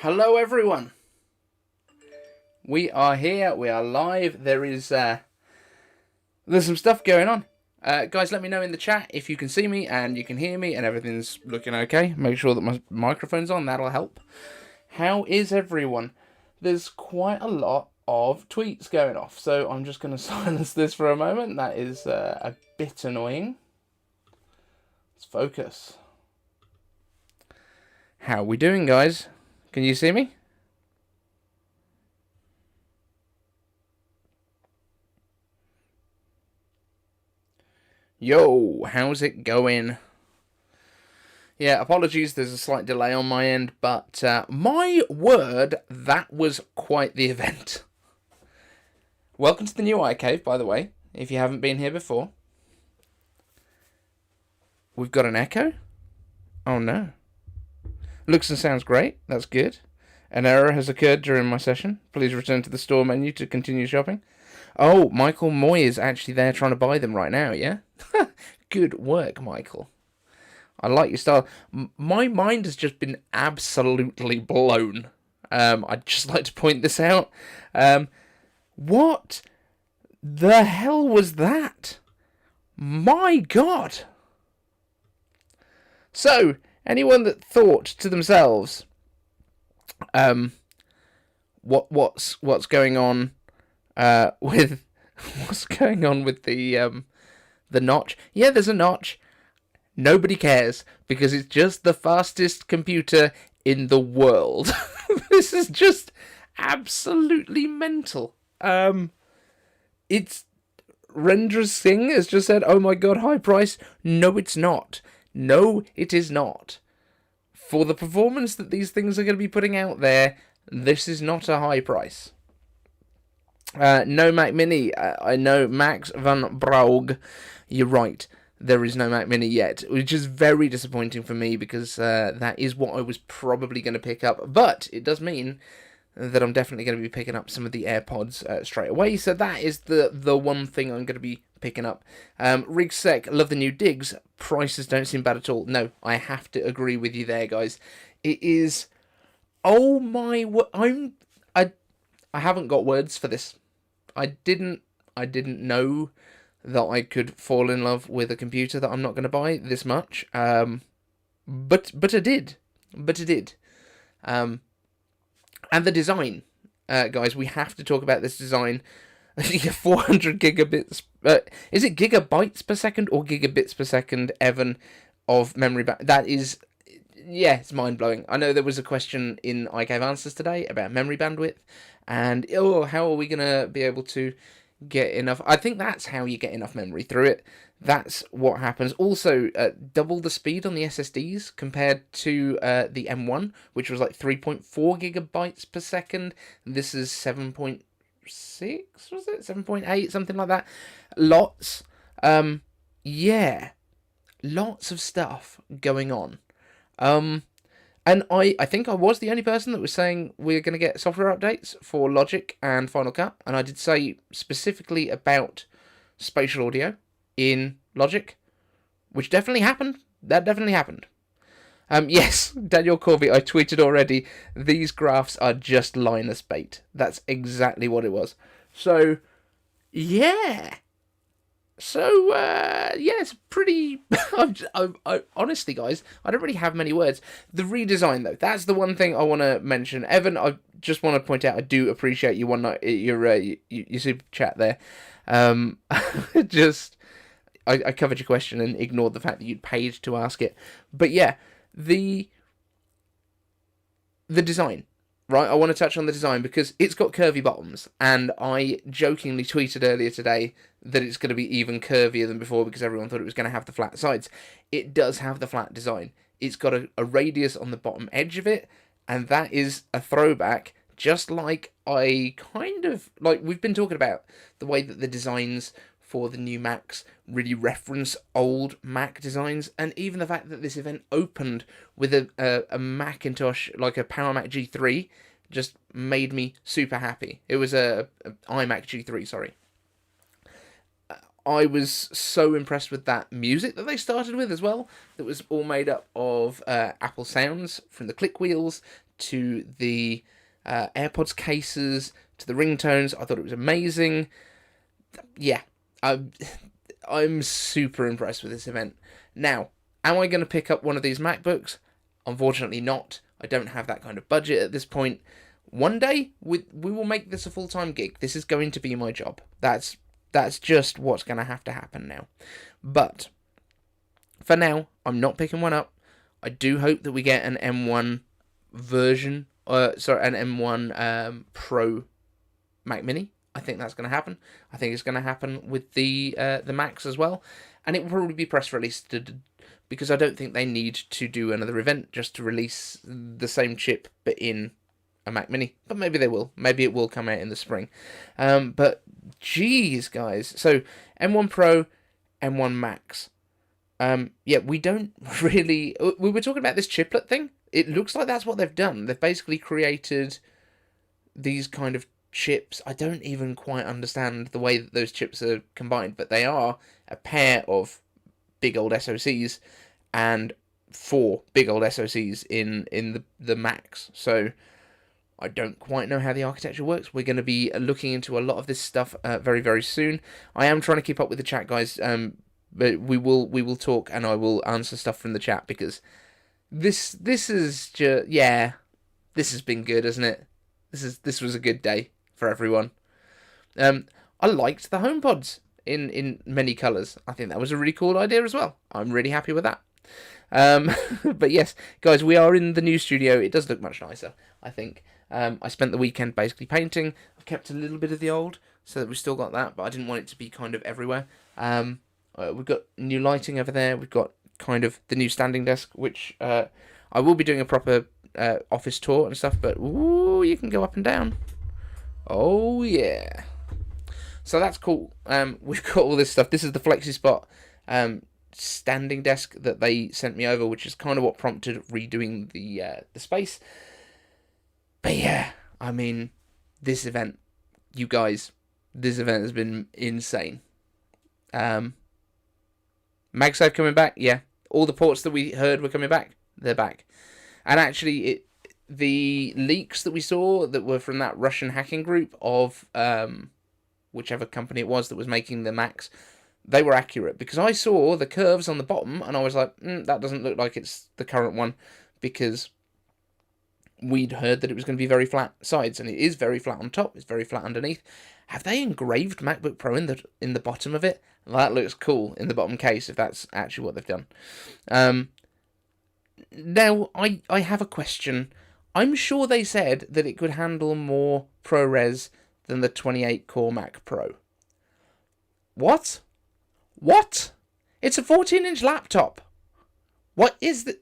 Hello everyone. We are here, we are live. There's some stuff going on. Guys, let me know in the chat if you can see me and you can hear me and everything's looking okay. Make sure that my microphone's on, that'll help. How is everyone? There's quite a lot of tweets going off, so I'm just going to silence this for a moment. That is a bit annoying. Let's focus. How are we doing, guys? Can you see me? Yo, how's it going? Yeah, apologies, there's a slight delay on my end, but my word, that was quite the event. Welcome to the new iCave, by the way, if you haven't been here before. We've got an echo? Oh no. Looks and sounds great, that's good. An error has occurred during my session. Please return to the store menu to continue shopping. Oh, Michael Moy is actually there trying to buy them right now, yeah? Good work, Michael. I like your style. My mind has just been absolutely blown. I'd just like to point this out. What the hell was that? My God. So, anyone that thought to themselves, what's going on with the notch? Yeah, there's a notch. Nobody cares because it's just the fastest computer in the world. This is just absolutely mental. It's Rendra Singh has just said, "Oh my God, high price." No, it's not. No, it is not. For the performance that these things are going to be putting out there, this is not a high price. No Mac Mini. I know Max van Braug. You're right. There is no Mac Mini yet, which is very disappointing for me because that is what I was probably going to pick up. But it does mean that I'm definitely going to be picking up some of the AirPods straight away. So that is the one thing I'm going to be picking up. Rigsec, love the new digs. Prices don't seem bad at all. No, I have to agree with you there, guys. It is. Oh my! I haven't got words for this. I didn't know that I could fall in love with a computer that I'm not going to buy this much. But I did. And the design, guys, we have to talk about this design. 400 gigabits. Is it gigabytes per second or gigabits per second, Evan, of memory? That is, yeah, it's mind blowing. I know there was a question in iCave Answers today about memory bandwidth, and how are we gonna be able to get enough? I think that's how you get enough memory through it. That's what happens. Also, double the speed on the SSDs compared to the M1, which was like 3.4 gigabytes per second. This is 7.6, was it? 7.8, something like that. Lots. Yeah. Lots of stuff going on. And I think I was the only person that was saying we're going to get software updates for Logic and Final Cut. And I did say specifically about spatial audio in Logic, which definitely happened. That definitely happened. Yes, Daniel Corby, I tweeted already, these graphs are just Linus bait. That's exactly what it was. So, yeah. So, yeah, it's pretty... I honestly, guys, I don't really have many words. The redesign, though, that's the one thing I want to mention. Evan, I just want to point out, I do appreciate your super chat there. I covered your question and ignored the fact that you'd paid to ask it. But, yeah, the design, right? I want to touch on the design because it's got curvy bottoms, and I jokingly tweeted earlier today that it's going to be even curvier than before because everyone thought it was going to have the flat sides. It does have the flat design. It's got a radius on the bottom edge of it, and that is a throwback, just like we've been talking about the way that the designs for the new Macs really reference old Mac designs, and even the fact that this event opened with a Macintosh, like a Power Mac G3, just made me super happy. It was a iMac G3, sorry. I was so impressed with that music that they started with as well. That was all made up of Apple sounds, from the click wheels to the AirPods cases to the ringtones. I thought it was amazing. Yeah, I'm super impressed with this event. Now, am I going to pick up one of these MacBooks? Unfortunately not. I don't have that kind of budget at this point. One day, we will make this a full-time gig. This is going to be my job. That's just what's going to have to happen now. But for now, I'm not picking one up. I do hope that we get an M1 version, an M1 Pro Mac Mini. I think that's going to happen. I think it's going to happen with the Macs as well. And it will probably be press released because I don't think they need to do another event just to release the same chip but in a Mac Mini. But maybe they will. Maybe it will come out in the spring. But geez, guys. So M1 Pro, M1 Max. Yeah, we don't really... We were talking about this chiplet thing. It looks like that's what they've done. They've basically created these kind of chips. I don't even quite understand the way that those chips are combined, but they are a pair of big old SoCs and 4 big old SoCs in the Macs. So I don't quite know how the architecture works. We're going to be looking into a lot of this stuff very, very soon. I am trying to keep up with the chat, guys, but we will talk, and I will answer stuff from the chat, because this is just, yeah, this has been good, hasn't it? This was a good day for everyone. I liked the HomePods in many colours. I think that was a really cool idea as well. I'm really happy with that. But yes, guys, we are in the new studio. It does look much nicer, I think. I spent the weekend basically painting. I've kept a little bit of the old, so that we've still got that, but I didn't want it to be kind of everywhere. We've got new lighting over there. We've got kind of the new standing desk, which I will be doing a proper office tour and stuff, but ooh, you can go up and down. Oh, yeah. So that's cool. We've got all this stuff. This is the FlexiSpot standing desk that they sent me over, which is kind of what prompted redoing the space. But yeah, I mean, this event, you guys, this event has been insane. MagSafe coming back, yeah. All the ports that we heard were coming back, they're back. And actually, the leaks that we saw that were from that Russian hacking group of whichever company it was that was making the Macs, they were accurate, because I saw the curves on the bottom and I was like, that doesn't look like it's the current one, because we'd heard that it was going to be very flat sides, and it is very flat on top, it's very flat underneath. Have they engraved MacBook Pro in the bottom of it? That looks cool in the bottom case, if that's actually what they've done. Now, I have a question. I'm sure they said that it could handle more ProRes than the 28-core Mac Pro. What? What? It's a 14-inch laptop. What is the...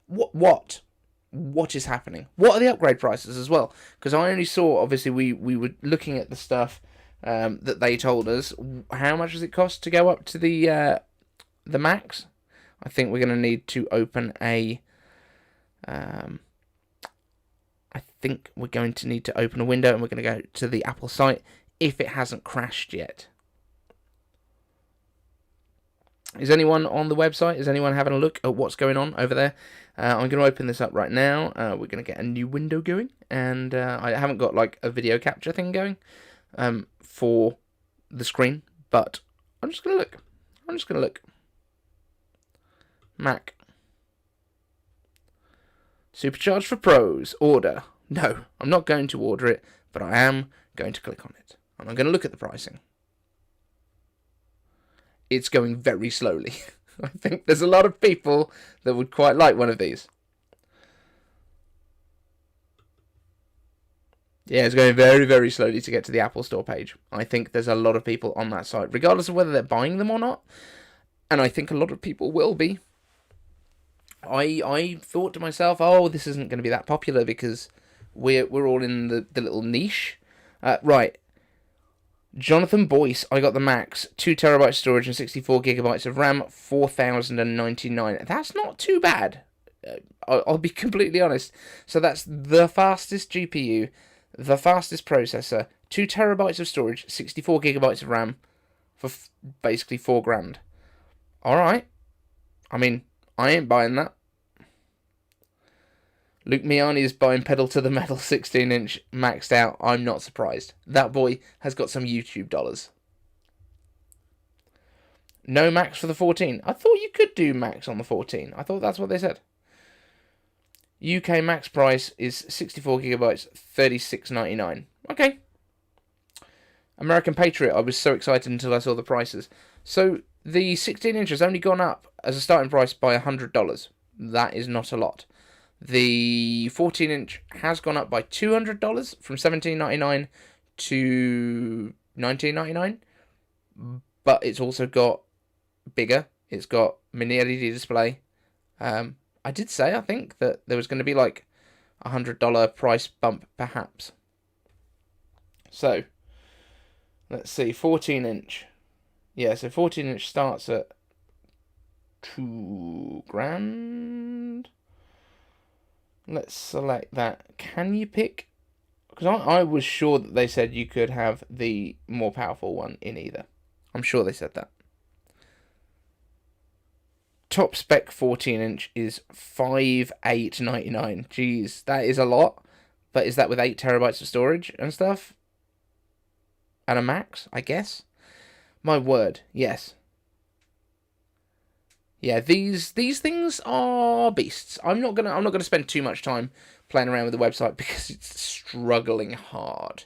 What? What is happening? What are the upgrade prices as well? Because I only saw, obviously, we were looking at the stuff that they told us. How much does it cost to go up to the Macs? I think we're going to need to open a... I think we're going to need to open a window, and we're going to go to the Apple site if it hasn't crashed yet. Is anyone on the website? Is anyone having a look at what's going on over there? I'm going to open this up right now. We're going to get a new window going, and I haven't got like a video capture thing going for the screen, but I'm just going to look. Mac. Supercharged for pros. Order. No, I'm not going to order it, but I am going to click on it. And I'm going to look at the pricing. It's going very slowly. I think there's a lot of people that would quite like one of these. Yeah, it's going very, very slowly to get to the Apple Store page. I think there's a lot of people on that site, regardless of whether they're buying them or not. And I think a lot of people will be. I thought to myself, oh, this isn't going to be that popular because we're all in the little niche. Right. Jonathan Boyce, I got the Max, 2 terabytes storage and 64 gigabytes of RAM, 4,099. That's not too bad. I'll be completely honest. So that's the fastest GPU, the fastest processor, 2 terabytes of storage, 64 gigabytes of RAM, for basically $4,000. Alright. I mean, I ain't buying that. Luke Miani is buying pedal to the metal 16-inch maxed out. I'm not surprised. That boy has got some YouTube dollars. No max for the 14. I thought you could do max on the 14. I thought that's what they said. UK max price is 64 gigabytes, $36.99. Okay. American Patriot, I was so excited until I saw the prices. So the 16-inch has only gone up as a starting price by $100. That is not a lot. The 14-inch has gone up by $200 from $17.99 to $19.99. But it's also got bigger. It's got mini LED display. I did say, I think, that there was going to be like a $100 price bump, perhaps. So, let's see, 14-inch. Yeah, so 14-inch starts at $2,000. Let's select that. Can you pick? Because I was sure that they said you could have the more powerful one in either. I'm sure they said that. Top spec 14-inch is $5,899. Jeez, that is a lot. But is that with 8 terabytes of storage and stuff? And a max, I guess? My word, yes. Yeah, these things are beasts. I'm not gonna spend too much time playing around with the website because it's struggling hard.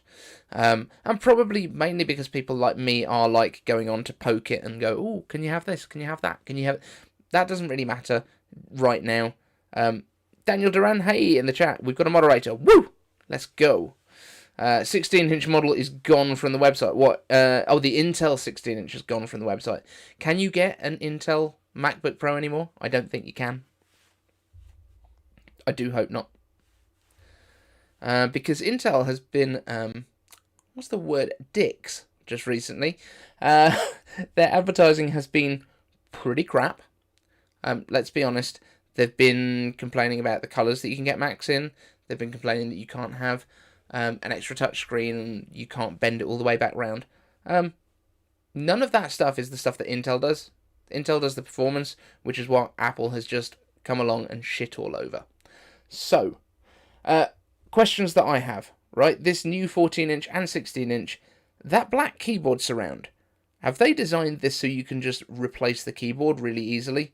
And probably mainly because people like me are like going on to poke it and go, oh, can you have this? Can you have that? Can you have... That doesn't really matter right now. Daniel Duran, hey, in the chat. We've got a moderator. Woo! Let's go. 16-inch model is gone from the website. What? Oh, the Intel 16-inch has gone from the website. Can you get an Intel MacBook Pro anymore? I don't think you can. I do hope not. Because Intel has been, what's the word? Dicks, just recently. Their advertising has been pretty crap. Let's be honest. They've been complaining about the colours that you can get Macs in. They've been complaining that you can't have an extra touchscreen and you can't bend it all the way back round. None of that stuff is the stuff that Intel does. Intel does the performance, which is what Apple has just come along and shit all over. So, questions that I have, right? This new 14-inch and 16-inch, that black keyboard surround, have they designed this so you can just replace the keyboard really easily?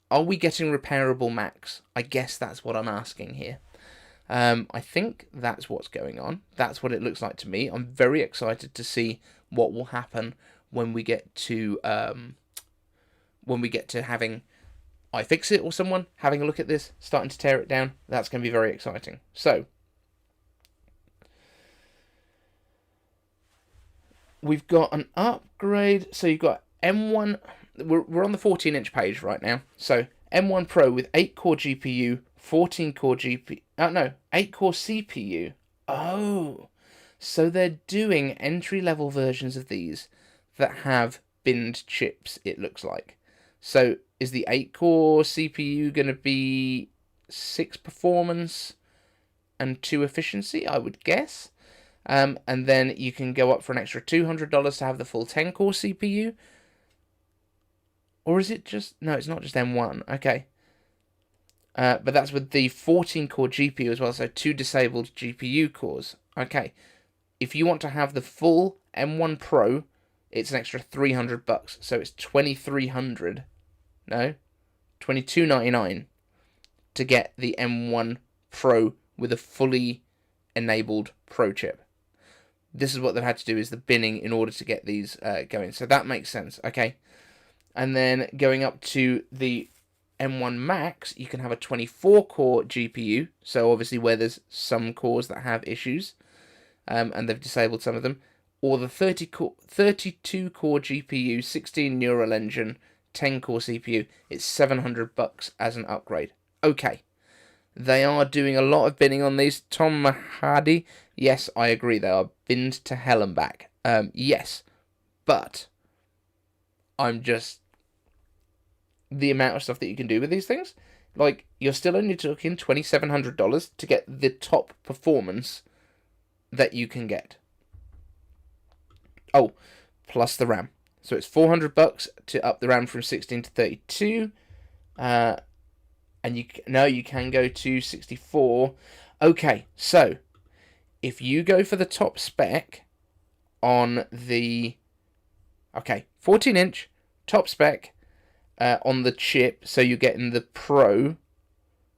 Are we getting repairable Macs? I guess that's what I'm asking here. I think that's what's going on. That's what it looks like to me. I'm very excited to see what will happen when we get to having iFixit or someone having a look at this, starting to tear it down. That's going to be very exciting. So, we've got an upgrade. So you've got M1. We're on the 14-inch page right now. So M1 Pro with 8-core GPU, 14-core GPU. 8-core CPU. Oh, so they're doing entry-level versions of these that have binned chips, it looks like. So is the 8-core CPU going to be 6 performance and 2 efficiency, I would guess? And then you can go up for an extra $200 to have the full 10-core CPU. Or is it just... No, it's not just M1. Okay. But that's with the 14-core GPU as well, so 2 disabled GPU cores. Okay. If you want to have the full M1 Pro, it's an extra $300. So it's $2,300. No? $2,299 to get the M1 Pro with a fully enabled Pro chip. This is what they've had to do, is the binning in order to get these going. So that makes sense. Okay. And then going up to the M1 Max, you can have a 24-core GPU. So obviously where there's some cores that have issues, and they've disabled some of them. Or the 32-core GPU, 16 neural engine, 10-core CPU. It's $700 as an upgrade. Okay. They are doing a lot of binning on these. Tom Mahadi, yes, I agree. They are binned to hell and back. Yes. But I'm just... the amount of stuff that you can do with these things, like, you're still only talking $2,700 to get the top performance that you can get. Oh, plus the RAM. So it's $400 to up the RAM from 16 to 32. And you can go to 64. Okay, so if you go for the top spec on the 14-inch top spec on the chip, so you're getting the Pro,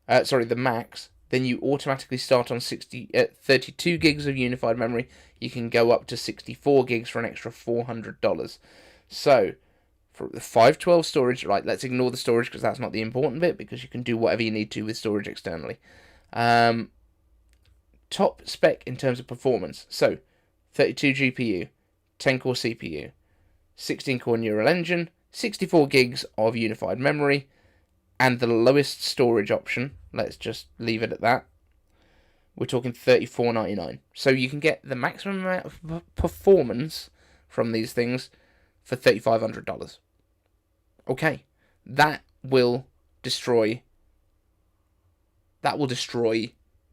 the Max, then you automatically start on 32 gigs of unified memory. You can go up to 64 gigs for an extra $400. So for the 512 storage, right, let's ignore the storage because that's not the important bit, because you can do whatever you need to with storage externally. Top spec in terms of performance. So 32 GPU, 10-core CPU, 16-core neural engine, 64 gigs of unified memory, and the lowest storage option, let's just leave it at that, we're talking $34.99. So you can get the maximum amount of performance from these things for $3,500. Okay, that will destroy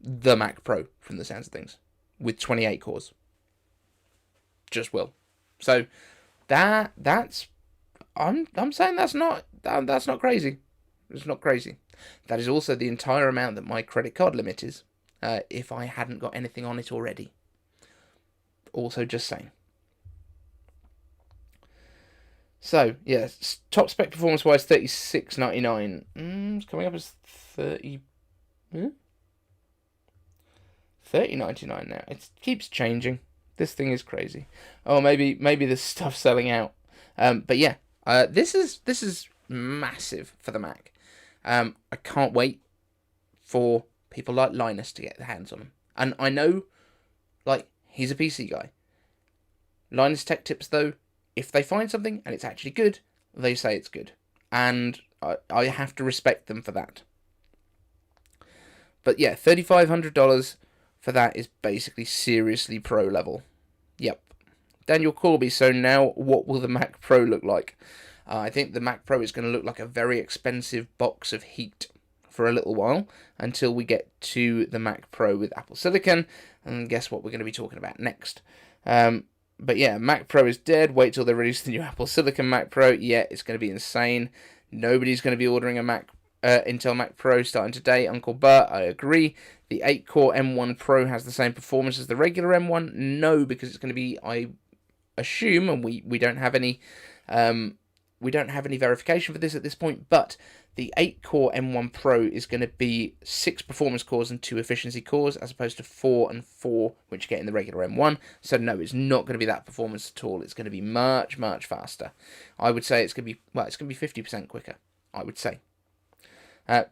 the Mac Pro from the sounds of things with 28 cores. Just will. So that's I'm saying that's not crazy. It's not crazy. That is also the entire amount that my credit card limit is, if I hadn't got anything on it already. Also, just saying. So, yeah, top spec performance-wise, $36.99. It's coming up as $30.99 now. It keeps changing. This thing is crazy. Oh, maybe this stuff's selling out. But yeah, this is massive for the Mac. I can't wait for people like Linus to get their hands on them. And I know, like, he's a PC guy. Linus Tech Tips, though, if they find something and it's actually good, they say it's good. And I have to respect them for that. But yeah, $3,500 for that is basically seriously pro level. Yep. Daniel Corby, so now what will the Mac Pro look like? I think the Mac Pro is going to look like a very expensive box of heat for a little while until we get to the Mac Pro with Apple Silicon, and guess what we're going to be talking about next. But yeah, Mac Pro is dead. Wait till they release the new Apple Silicon Mac Pro. Yeah, it's going to be insane. Nobody's going to be ordering a Intel Mac Pro starting today. Uncle Bert, I agree. The 8-core M1 Pro has the same performance as the regular M1. No, because it's going to be, I assume, and we don't have any verification for this at this point, but the 8-core M1 Pro is going to be 6 performance cores and 2 efficiency cores, as opposed to 4 and 4, which you get in the regular M1. So no, it's not going to be that performance at all. It's going to be much, much faster. I would say it's going to be 50% quicker, I would say.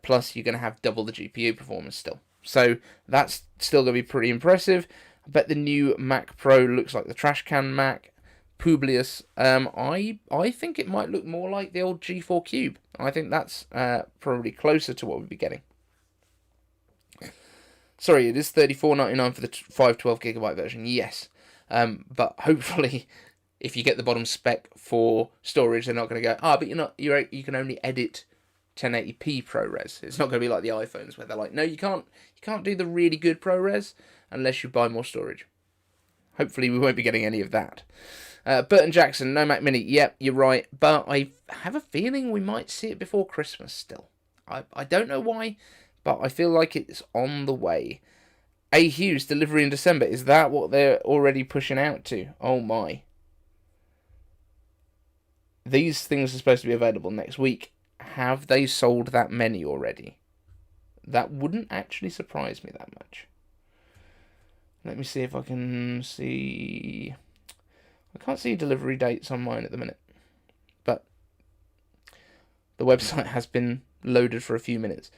Plus, you're going to have double the GPU performance still. So that's still going to be pretty impressive. I bet the new Mac Pro looks like the trash can Mac. Publius, I think it might look more like the old G4 Cube. I think that's probably closer to what we'd be getting. Sorry, it is $34.99 for the 512GB version, yes. But hopefully, if you get the bottom spec for storage, they're not going to go, but you can only edit 1080p ProRes. It's not going to be like the iPhones where they're like, no, you can't do the really good ProRes unless you buy more storage. Hopefully, we won't be getting any of that. Burton Jackson, no Mac Mini. Yep, you're right. But I have a feeling we might see it before Christmas still. I don't know why, but I feel like it's on the way. A. Hughes, delivery in December. Is that what they're already pushing out to? Oh my. These things are supposed to be available next week. Have they sold that many already? That wouldn't actually surprise me that much. Let me see if I can see. I can't see delivery dates on mine at the minute, but the website has been loaded for a few minutes.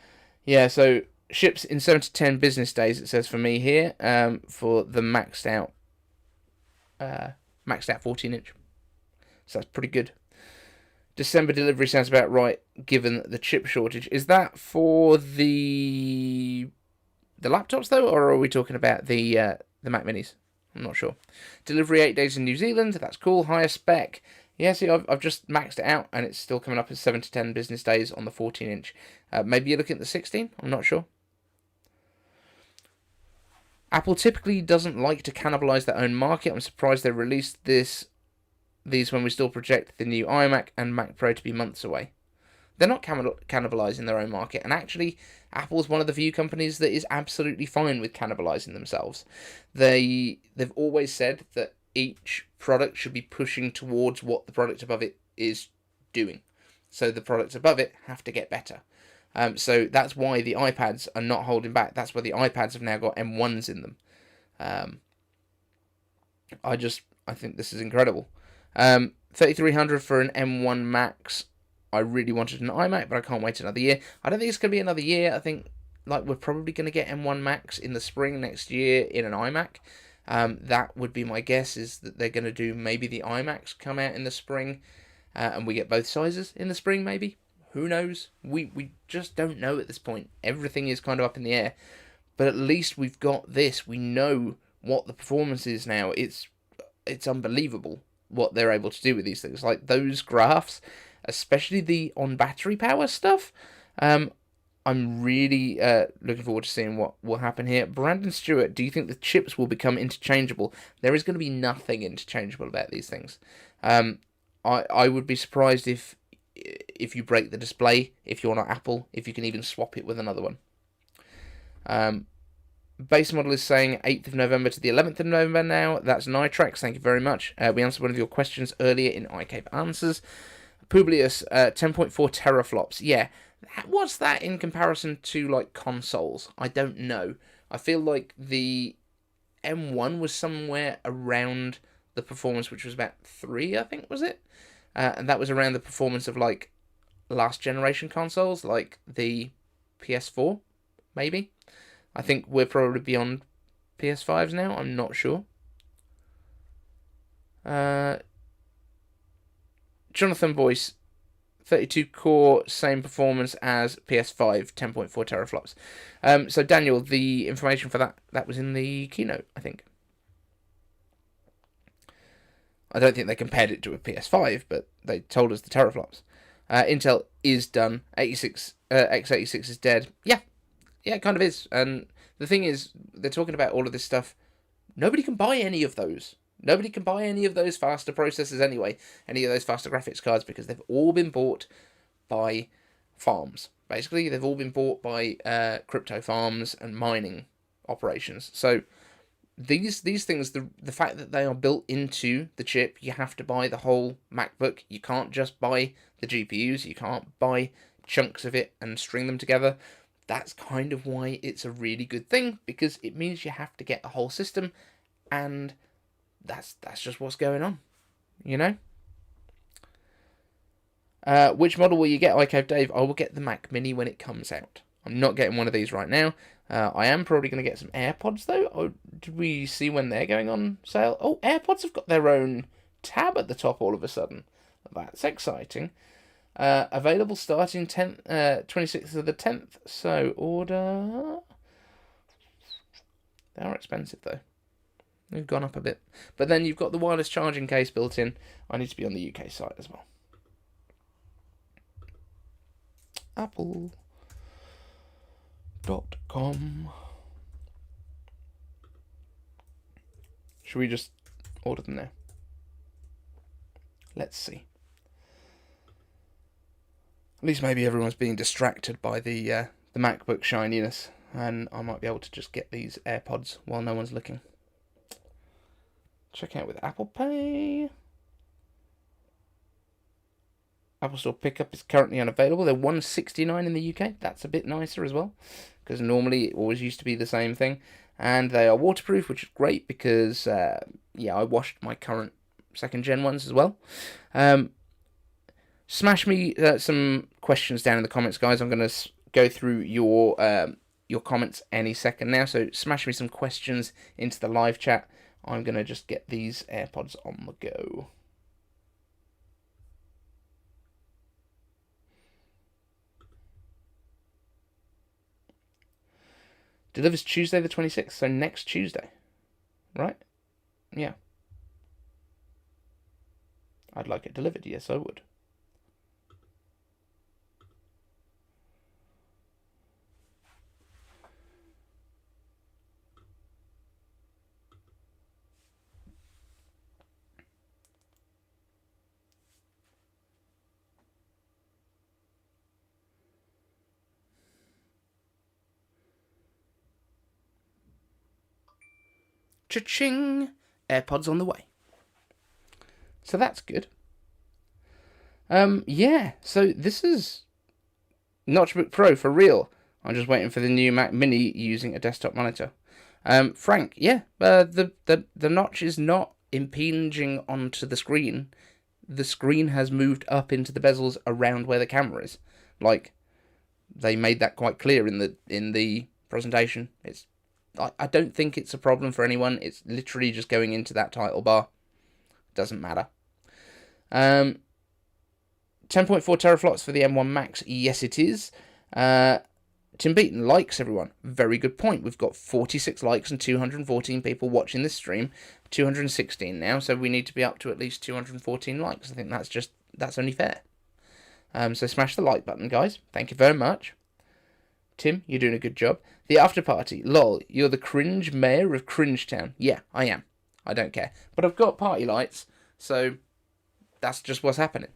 Yeah, so ships in 7 to 10 business days, it says for me here, for the maxed out 14-inch. So that's pretty good. December delivery sounds about right, given the chip shortage. Is that for the laptops though, or are we talking about the Mac Minis? I'm not sure. Delivery 8 days in New Zealand. That's cool. Higher spec. Yeah, see, I've just maxed it out, and it's still coming up as 7 to 10 business days on the 14-inch. Maybe you're looking at the 16. I'm not sure. Apple typically doesn't like to cannibalize their own market. I'm surprised they released this these when we still project the new iMac and Mac Pro to be months away. They're not cannibalizing their own market, and actually, Apple's one of the few companies that is absolutely fine with cannibalizing themselves. They've always said that each product should be pushing towards what the product above it is doing. So the products above it have to get better. So that's why the iPads are not holding back. That's why the iPads have now got M1s in them. I think this is incredible. 3,300 for an M1 Max. I really wanted an iMac, but I can't wait another year. I don't think it's going to be another year. I think we're probably going to get M1 Max in the spring next year in an iMac. That would be my guess, is that they're going to do maybe the iMacs come out in the spring, and we get both sizes in the spring maybe. Who knows? We just don't know at this point. Everything is kind of up in the air. But at least we've got this. We know what the performance is now. It's unbelievable what they're able to do with these things. Like those graphs, especially the on battery power stuff. I'm really looking forward to seeing what will happen here. Brandon Stewart, do you think the chips will become interchangeable? There is going to be nothing interchangeable about these things. I would be surprised if you break the display, if you're not Apple, if you can even swap it with another one. Base model is saying 8th of November to the 11th of November now. That's Nitrax. Thank you very much. We answered one of your questions earlier in iCape Answers. Publius, 10.4 teraflops. Yeah, what's that in comparison to like consoles? I don't know. I feel like the M1 was somewhere around the performance, which was about 3, I think, was it? And that was around the performance of like last generation consoles, like the PS4, maybe. I think we're probably beyond PS5s now. I'm not sure. Jonathan Boyce, 32 core, same performance as PS5, 10.4 teraflops. So Daniel, the information for that was in the keynote, I think. I don't think they compared it to a PS5, but they told us the teraflops. Intel is done. x86 is dead. Yeah, it kind of is. And the thing is, they're talking about all of this stuff. Nobody can buy any of those. Nobody can buy any of those faster processors anyway, any of those faster graphics cards, because they've all been bought by farms. Basically, they've all been bought by crypto farms and mining operations. So these things, the fact that they are built into the chip, you have to buy the whole MacBook. You can't just buy the GPUs. You can't buy chunks of it and string them together. That's kind of why it's a really good thing, because it means you have to get the whole system, and that's just what's going on, you know? Which model will you get, iCave Dave? I will get the Mac Mini when it comes out. I'm not getting one of these right now. I am probably going to get some AirPods, though. Or did we see when they're going on sale? Oh, AirPods have got their own tab at the top all of a sudden. That's exciting. Available starting 26th of the 10th. So order. They are expensive, though. They've gone up a bit. But then you've got the wireless charging case built in. I need to be on the UK site as well. Apple.com. Should we just order them now? Let's see. At least maybe everyone's being distracted by the MacBook shininess, and I might be able to just get these AirPods while no one's looking. Check out with Apple Pay. Apple Store pickup is currently unavailable. They're $169 in the UK. That's a bit nicer as well, because normally it always used to be the same thing. And they are waterproof, which is great because, I washed my current second-gen ones as well. Smash me some questions down in the comments, guys. I'm going to go through your comments any second now. So smash me some questions into the live chat. I'm going to just get these AirPods on the go. Delivers Tuesday the 26th, so next Tuesday. Right? Yeah. I'd like it delivered. Yes, I would. Cha-ching! AirPods on the way. So that's good. Yeah, so this is MacBook Pro for real. I'm just waiting for the new Mac Mini using a desktop monitor. Frank, yeah, the notch is not impinging onto the screen. The screen has moved up into the bezels around where the camera is. Like, they made that quite clear in the presentation. I don't think it's a problem for anyone. It's literally just going into that title bar. Doesn't matter. 10.4 teraflops for the M1 Max. Yes, it is. Tim Beaton likes, everyone. Very good point. We've got 46 likes and 214 people watching this stream. 216 now, so we need to be up to at least 214 likes. I think that's only fair. So smash the like button, guys. Thank you very much. Tim, you're doing a good job. The AfterParty. Lol, you're the cringe mayor of Cringetown. Yeah, I am. I don't care. But I've got party lights, so that's just what's happening.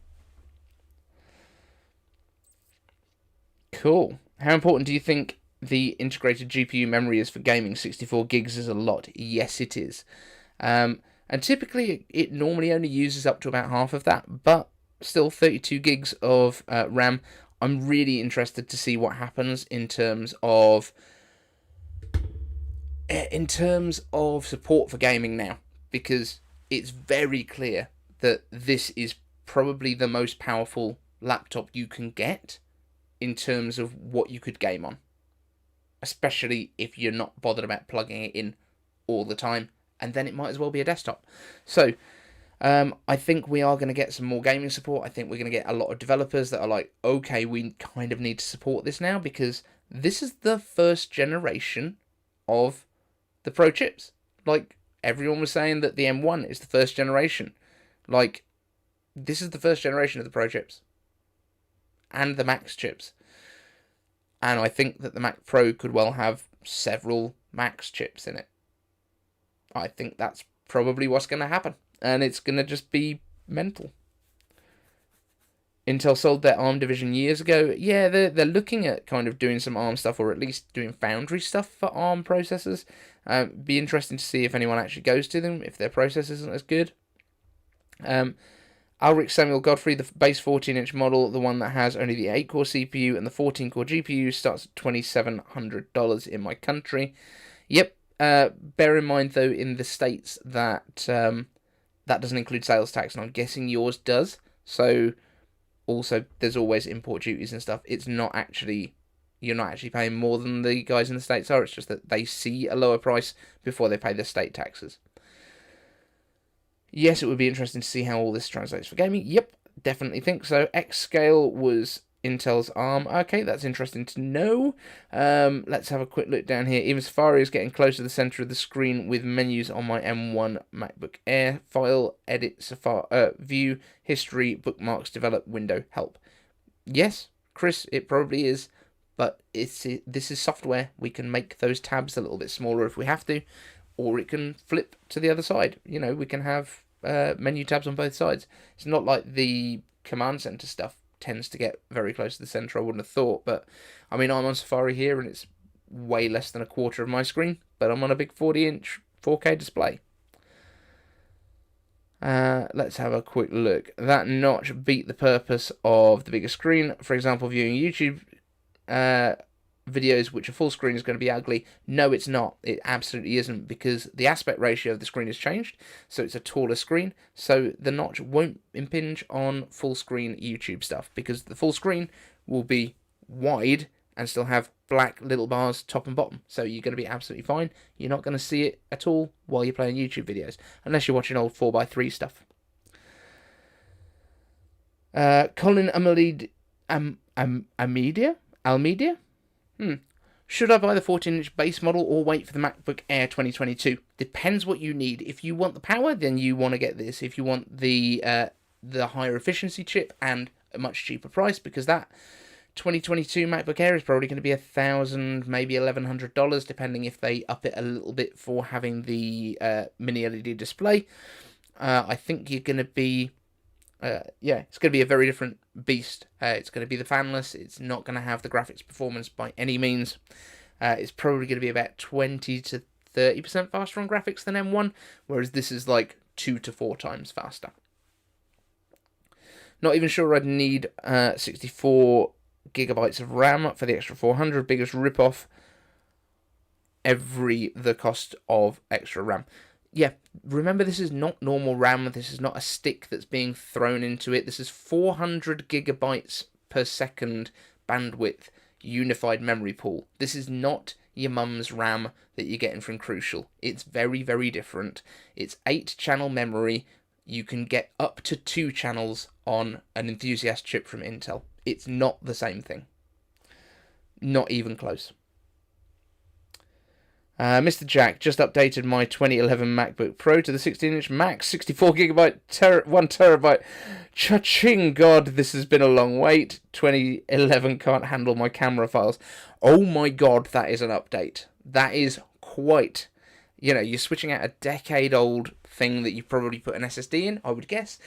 Cool. How important do you think the integrated GPU memory is for gaming? 64 gigs is a lot. Yes, it is. And typically, it normally only uses up to about half of that, but still 32 gigs of RAM. I'm really interested to see what happens in terms of support for gaming now, because it's very clear that this is probably the most powerful laptop you can get in terms of what you could game on, especially if you're not bothered about plugging it in all the time, and then it might as well be a desktop. So I think we are going to get some more gaming support. I think we're going to get a lot of developers that are like, okay, we kind of need to support this now, because this is the first generation of the Pro chips. Like, everyone was saying that the M1 is the first generation. Like, this is the first generation of the Pro chips and the Max chips. And I think that the Mac Pro could well have several Max chips in it. I think that's probably what's going to happen. And it's going to just be mental. Intel sold their ARM division years ago. Yeah, they're looking at kind of doing some ARM stuff, or at least doing foundry stuff for ARM processors. Be interesting to see if anyone actually goes to them, if their processor isn't as good. Ulrich Samuel Godfrey, the base 14-inch model, the one that has only the 8-core CPU and the 14-core GPU, starts at $2,700 in my country. Yep. Bear in mind, though, in the States that that doesn't include sales tax, and I'm guessing yours does. So, also, there's always import duties and stuff. You're not actually paying more than the guys in the States are. It's just that they see a lower price before they pay the state taxes. Yes, it would be interesting to see how all this translates for gaming. Yep, definitely think so. X-Scale was Intel's ARM. Okay, that's interesting to know. Let's have a quick look down here. Even Safari is getting close to the center of the screen with menus on my M1 MacBook Air. File, edit, Safari, view, history, bookmarks, develop, window, help. Yes, Chris, it probably is, but this is software. We can make those tabs a little bit smaller if we have to, or it can flip to the other side. You know, we can have menu tabs on both sides. It's not like the command center stuff tends to get very close to the center, I wouldn't have thought. But, I mean, I'm on Safari here, and it's way less than a quarter of my screen, but I'm on a big 40-inch 4K display. Let's have a quick look. That notch beat the purpose of the bigger screen. For example, viewing YouTube videos which are full screen is going to be ugly. No, it's not. It absolutely isn't, because the aspect ratio of the screen has changed, so it's a taller screen, so the notch won't impinge on full screen YouTube stuff, because the full screen will be wide and still have black little bars top and bottom, so you're going to be absolutely fine. You're not going to see it at all while you're playing YouTube videos, unless you're watching old 4x3 stuff. Colin Almeida? Should I buy the 14-inch base model or wait for the MacBook Air 2022? Depends what you need. If you want the power, then you want to get this. If you want the higher efficiency chip and a much cheaper price, because that 2022 MacBook Air is probably going to be $1,000, maybe $1,100, depending if they up it a little bit for having the mini LED display. I think you're going to be it's going to be a very different beast. It's going to be the fanless. It's not going to have the graphics performance by any means. It's probably going to be about $20,000 to 30% faster on graphics than M1, whereas this is like 2 to 4 times faster. Not even sure I'd need 64 gigabytes of RAM for the extra 400. Biggest ripoff. The cost of extra RAM. Yeah, remember this is not normal RAM. This is not a stick that's being thrown into it. This is 400 gigabytes per second bandwidth unified memory pool. This is not your mum's RAM that you're getting from Crucial. It's very, very different. It's 8-channel memory. You can get up to 2 channels on an Enthusiast chip from Intel. It's not the same thing. Not even close. Mr. Jack just updated my 2011 MacBook Pro to the 16-inch max, 64GB, 1 terabyte. Cha-ching, God, this has been a long wait. 2011 can't handle my camera files. Oh my God, that is an update. That is quite... you're switching out a decade-old thing that you probably put an SSD in, I would guess.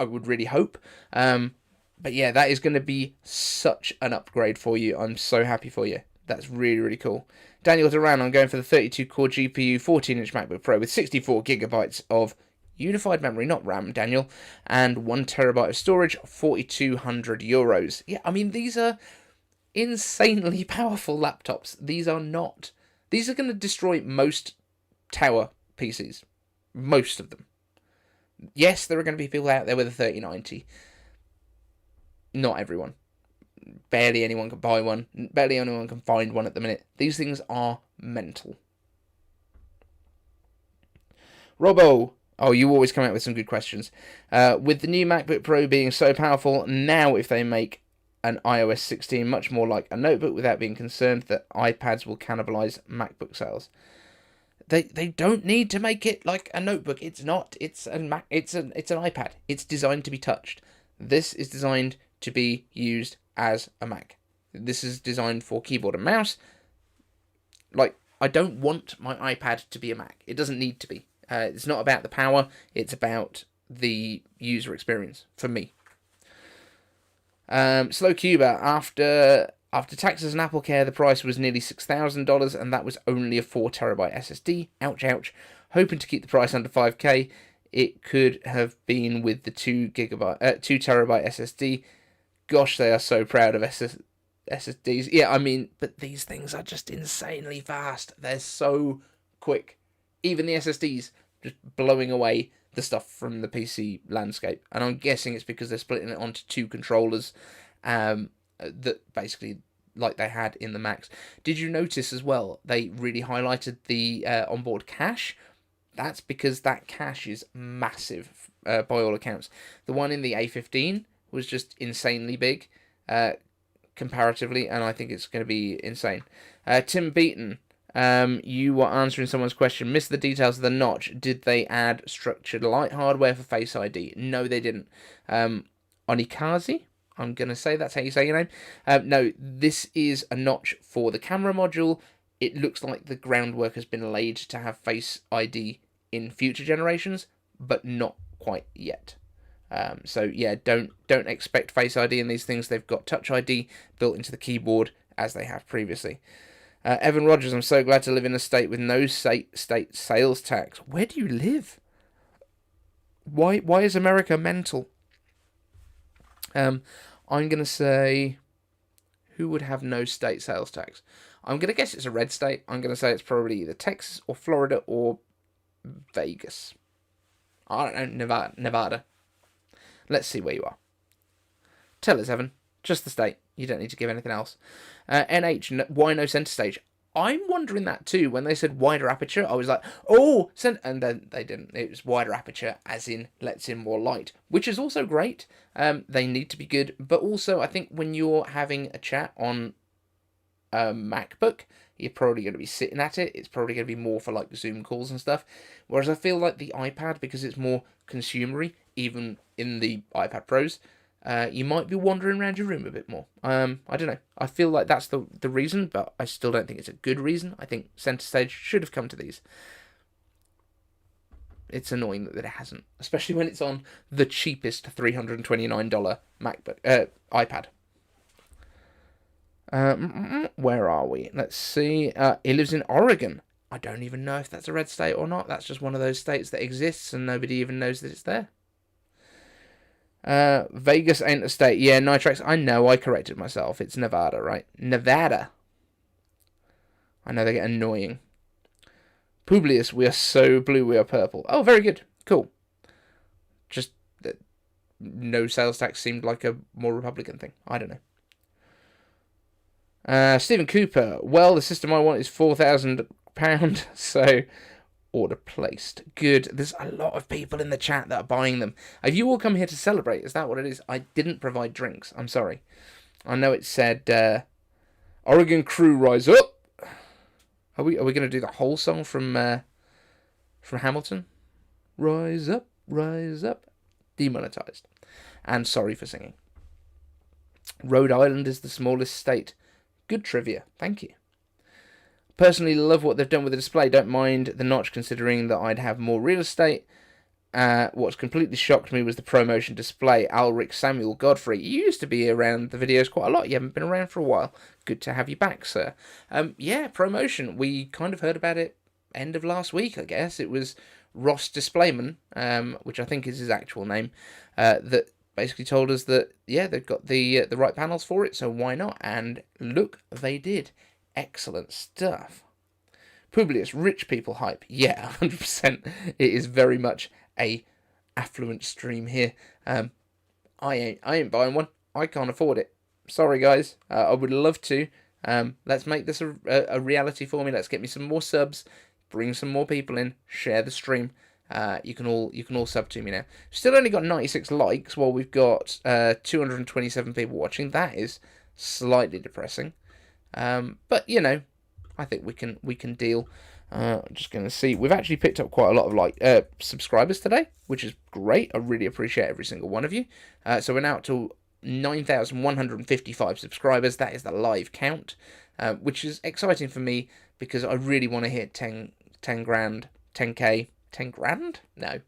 I would really hope. But yeah, that is going to be such an upgrade for you. I'm so happy for you. That's really, really cool. Daniel Duran, I'm going for the 32-core GPU 14-inch MacBook Pro with 64GB of unified memory, not RAM, Daniel, and 1 terabyte of storage, €4,200. Yeah, I mean, these are insanely powerful laptops. These are not... These are going to destroy most tower PCs. Most of them. Yes, there are going to be people out there with a 3090. Not everyone. Barely anyone can buy one. Barely anyone can find one at the minute. These things are mental. Robbo. Oh, you always come out with some good questions. With the new MacBook Pro being so powerful, now if they make an iOS 16 much more like a notebook without being concerned that iPads will cannibalize MacBook sales. They don't need to make it like a notebook. It's not. It's an iPad. It's designed to be touched. This is designed to be used as a Mac. This is designed for keyboard and mouse. Like, I don't want my iPad to be a Mac. It doesn't need to be. It's not about the power. It's about the user experience for me. Slow Cuba, after taxes and Apple Care, the price was nearly $6,000, and that was only a 4 terabyte SSD. Ouch, ouch. Hoping to keep the price under 5K. It could have been with the 2 terabyte SSD. Gosh, they are so proud of SSDs. Yeah, I mean, but these things are just insanely fast. They're so quick. Even the SSDs just blowing away the stuff from the PC landscape. And I'm guessing it's because they're splitting it onto 2 controllers that basically like they had in the Macs. Did you notice as well, they really highlighted the onboard cache? That's because that cache is massive by all accounts. The one in the A15 was just insanely big comparatively, and I think it's going to be insane. Tim Beaton, you were answering someone's question. Missed the details of the notch. Did they add structured light hardware for Face ID? No, they didn't. Onikazi, I'm going to say that's how you say your name. No, this is a notch for the camera module. It looks like the groundwork has been laid to have Face ID in future generations, but not quite yet. So yeah, don't expect Face ID in these things. They've got Touch ID built into the keyboard as they have previously. Evan Rogers, I'm so glad to live in a state with no state sales tax. Where do you live? Why is America mental? I'm going to say, who would have no state sales tax? I'm going to guess it's a red state. I'm going to say it's probably either Texas or Florida or Vegas. I don't know, Nevada. Let's see where you are. Tell us, Evan. Just the state. You don't need to give anything else. NH, why no center stage? I'm wondering that too. When they said wider aperture, I was like, oh, and then they didn't. It was wider aperture, as in lets in more light, which is also great. They need to be good, but also I think when you're having a chat on a MacBook, you're probably going to be sitting at it. It's probably going to be more for like Zoom calls and stuff. Whereas I feel like the iPad, because it's more consumery, even in the iPad Pros, you might be wandering around your room a bit more. I don't know. I feel like that's the reason, but I still don't think it's a good reason. I think center stage should have come to these. It's annoying that it hasn't, especially when it's on the cheapest $329 MacBook iPad. Where are we? Let's see. He lives in Oregon. I don't even know if that's a red state or not. That's just one of those states that exists and nobody even knows that it's there. Vegas ain't a state. Yeah, Nitrax, I know, I corrected myself. It's Nevada, right? Nevada. I know they get annoying. Publius, we are so blue, we are purple. Oh, very good. Cool. Just no sales tax seemed like a more Republican thing. I don't know. Stephen Cooper. Well, the system I want is £4,000, so order placed. Good. There's a lot of people in the chat that are buying them. Have you all come here to celebrate? Is that what it is? I didn't provide drinks. I'm sorry. I know it said Oregon Crew Rise Up. Are we going to do the whole song from Hamilton? Rise up, rise up. Demonetized. And sorry for singing. Rhode Island is the smallest state. Good trivia. Thank you. Personally love what they've done with the display. Don't mind the notch considering that I'd have more real estate. What's completely shocked me was the ProMotion display. Alric Samuel Godfrey. You used to be around the videos quite a lot. You haven't been around for a while. Good to have you back, sir. Yeah, ProMotion. We kind of heard about it end of last week, I guess. It was Ross Displayman, which I think is his actual name, that basically told us that, yeah, they've got the right panels for it, so why not? And look, they did. Excellent stuff. Publius, rich people hype. Yeah, 100%. It is very much a affluent stream here. I ain't buying one. I can't afford it. Sorry, guys. I would love to. Let's make this a reality for me. Let's get me some more subs. Bring some more people in. Share the stream. You can all sub to me now. Still only got 96 likes while we've got 227 people watching. That is slightly depressing. But you know, I think we can deal. I'm just going to see. We've actually picked up quite a lot of subscribers today, which is great. I really appreciate every single one of you. So we're now up to 9,155 subscribers. That is the live count, which is exciting for me because I really want to hit 10 grand, 10k, 10 grand? No,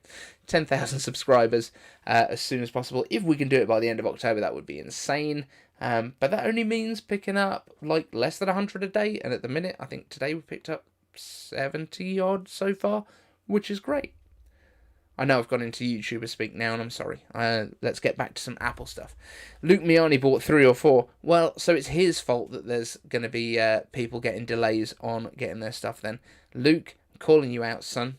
10,000 subscribers as soon as possible. If we can do it by the end of October, that would be insane. But that only means picking up like less than 100 a day. And at the minute, I think today we picked up 70 odd so far, which is great. I know I've gone into YouTuber speak now, and I'm sorry. Let's get back to some Apple stuff. Luke Miani bought 3 or 4. Well, so it's his fault that there's going to be people getting delays on getting their stuff then. Luke, I'm calling you out, son.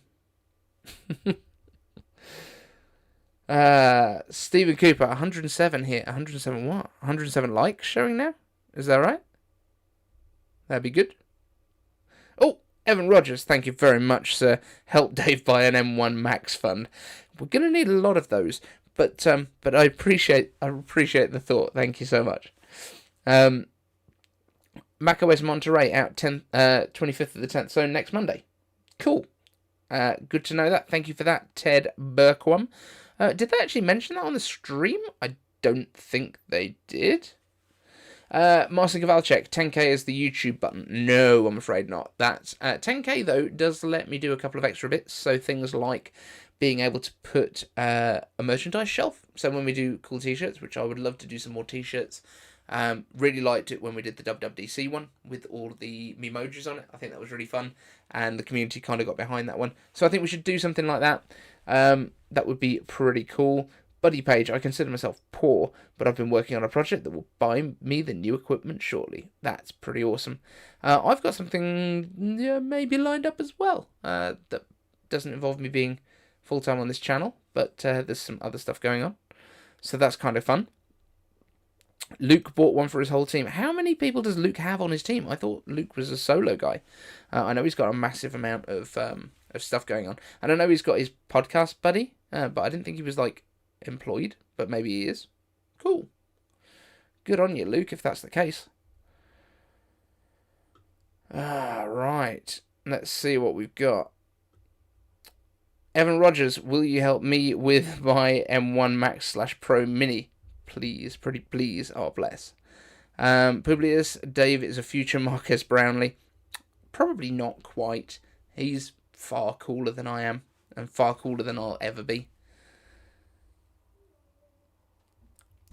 Stephen Cooper, 107 here. 107 what? 107 likes showing now? Is that right? That'd be good. Oh, Evan Rogers, thank you very much, sir. Help Dave buy an M1 Max fund. We're going to need a lot of those, but I appreciate the thought. Thank you so much. macOS Monterey out 25th of the 10th, so next Monday. Cool. Good to know that. Thank you for that, Ted Burkwam. Did they actually mention that on the stream? I don't think they did. Marcin Kowalczyk, 10k is the YouTube button. No, I'm afraid not. That's 10k though does let me do a couple of extra bits. So things like being able to put a merchandise shelf. So when we do cool t-shirts, which I would love to do some more t-shirts. Really liked it when we did the WWDC one with all the memojis on it. I think that was really fun, and the community kind of got behind that one. So I think we should do something like that. That would be pretty cool. Buddy Page, I consider myself poor, but I've been working on a project that will buy me the new equipment shortly. That's pretty awesome. I've got something maybe lined up as well that doesn't involve me being full-time on this channel, but there's some other stuff going on. So that's kind of fun. Luke bought one for his whole team. How many people does Luke have on his team? I thought Luke was a solo guy. I know he's got a massive amount of stuff going on. And I know he's got his podcast buddy, but I didn't think he was, like, employed. But maybe he is. Cool. Good on you, Luke, if that's the case. Right. Let's see what we've got. Evan Rogers, will you help me with my M1 Max / Pro Mini? Please, pretty please. Oh, bless. Publius, Dave is a future Marcus Brownlee. Probably not quite. He's far cooler than I am, and far cooler than I'll ever be.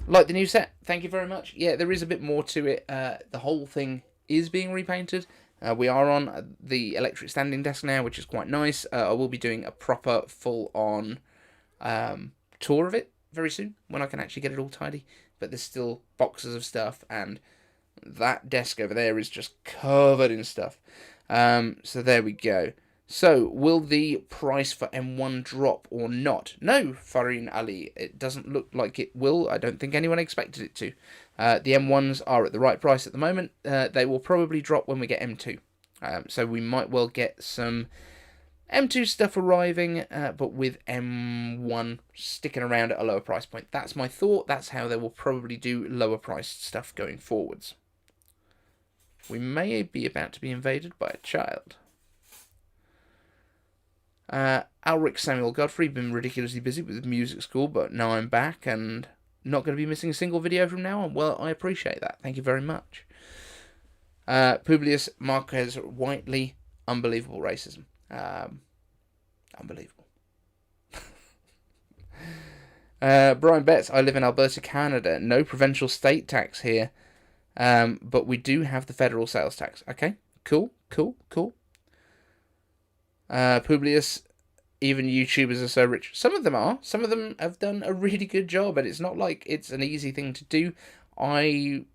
Like the new set. Thank you very much. Yeah, there is a bit more to it. The whole thing is being repainted. We are on the electric standing desk now, which is quite nice. I will be doing a proper full-on tour of it very soon, when I can actually get it all tidy. But there's still boxes of stuff, and that desk over there is just covered in stuff. So there we go. So, will the price for M1 drop or not? No, Farin Ali, it doesn't look like it will. I don't think anyone expected it to. The M1s are at the right price at the moment. They will probably drop when we get M2. So we might well get some M2 stuff arriving, but with M1 sticking around at a lower price point. That's my thought. That's how they will probably do lower priced stuff going forwards. We may be about to be invaded by a child. Alric Samuel Godfrey, been ridiculously busy with music school, but now I'm back and not going to be missing a single video from now on. Well, I appreciate that. Thank you very much. Publius Marquez Whiteley, unbelievable racism. Unbelievable. Brian Betts, I live in Alberta, Canada. No provincial state tax here, but we do have the federal sales tax. Okay, cool. Publius, even YouTubers are so rich. Some of them are. Some of them have done a really good job, and it's not like it's an easy thing to do.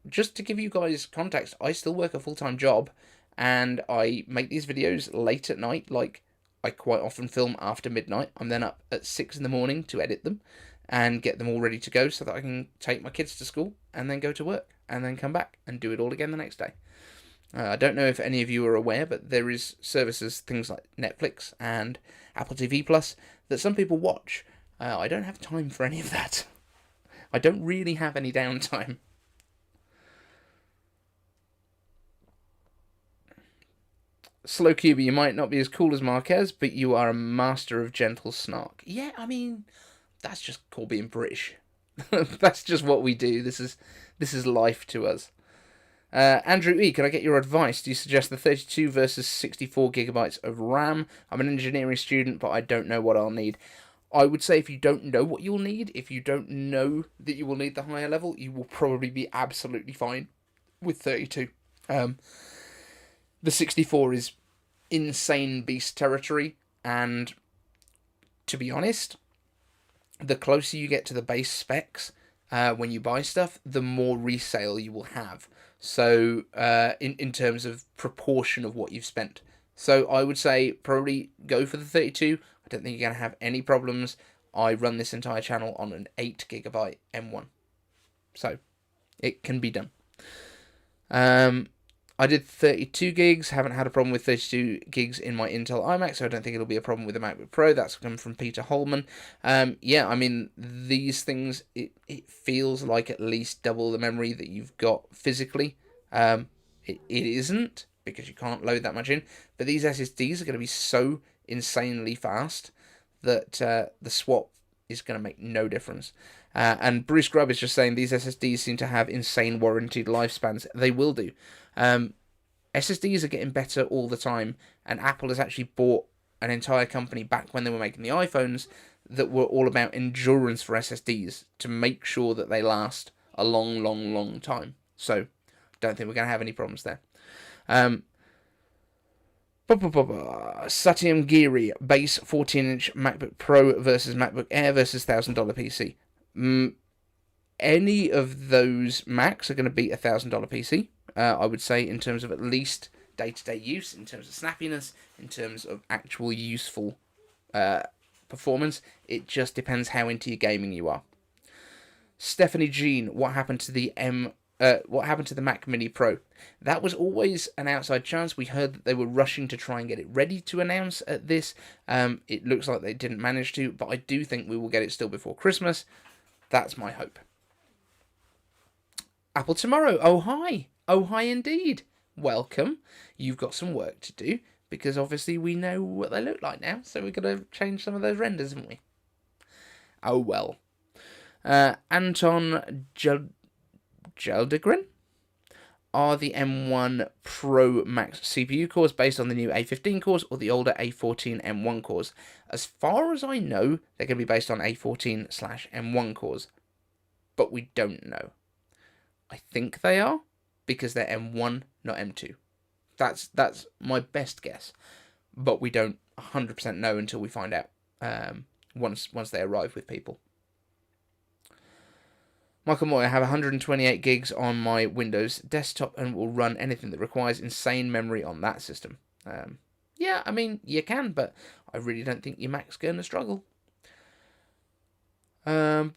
Just to give you guys context, I still work a full-time job, and I make these videos late at night. Like, I quite often film after midnight. I'm then up at 6 in the morning to edit them and get them all ready to go so that I can take my kids to school and then go to work and then come back and do it all again the next day. I don't know if any of you are aware, but there is services, things like Netflix and Apple TV Plus, that some people watch. I don't have time for any of that. I don't really have any downtime. Slow Cuba, you might not be as cool as Marquez, but you are a master of gentle snark. Yeah, I mean, that's just called being British. That's just what we do. This is life to us. Andrew E, can I get your advice? Do you suggest the 32 versus 64 gigabytes of RAM? I'm an engineering student, but I don't know what I'll need. I would say if you don't know what you'll need, if you don't know that you will need the higher level, you will probably be absolutely fine with 32. The 64 is insane beast territory, and to be honest, the closer you get to the base specs when you buy stuff, the more resale you will have. So in terms of proportion of what you've spent. So I would say probably go for the 32. I don't think you're going to have any problems. I run this entire channel on an 8 gigabyte M1. So it can be done. I did 32 gigs, haven't had a problem with 32 gigs in my Intel iMac, so I don't think it'll be a problem with the MacBook Pro. That's come from Peter Holman. Yeah, I mean, these things, it feels like at least double the memory that you've got physically. It isn't, because you can't load that much in, but these SSDs are going to be so insanely fast that the swap is going to make no difference. And Bruce Grubb is just saying these SSDs seem to have insane warranted lifespans. They will do. SSDs are getting better all the time, and Apple has actually bought an entire company back when they were making the iPhones that were all about endurance for SSDs to make sure that they last a long time. So, don't think we're going to have any problems there. Satyam Giri, base 14-inch MacBook Pro versus MacBook Air versus $1,000 PC. Any of those Macs are going to beat a $1,000 PC. I would say in terms of at least day-to-day use, in terms of snappiness, in terms of actual useful performance. It just depends how into your gaming you are. Stephanie Jean, what happened to the Mac Mini Pro? That was always an outside chance. We heard that they were rushing to try and get it ready to announce at this. It looks like they didn't manage to, but I do think we will get it still before Christmas. That's my hope. Apple tomorrow. Oh, hi. Oh, hi indeed. Welcome. You've got some work to do, because obviously we know what they look like now, so we've got to change some of those renders, haven't we? Oh, well. Anton Geldegren. Are the M1 Pro Max CPU cores based on the new A15 cores or the older A14 M1 cores? As far as I know, they're going to be based on A14/M1 cores, but we don't know. I think they are, because they're M1, not M2. That's my best guess, but we don't 100% know until we find out once they arrive with people. Michael Moy, I have 128 gigs on my Windows desktop and will run anything that requires insane memory on that system. Yeah, I mean, you can, but I really don't think your Mac's going to struggle. They are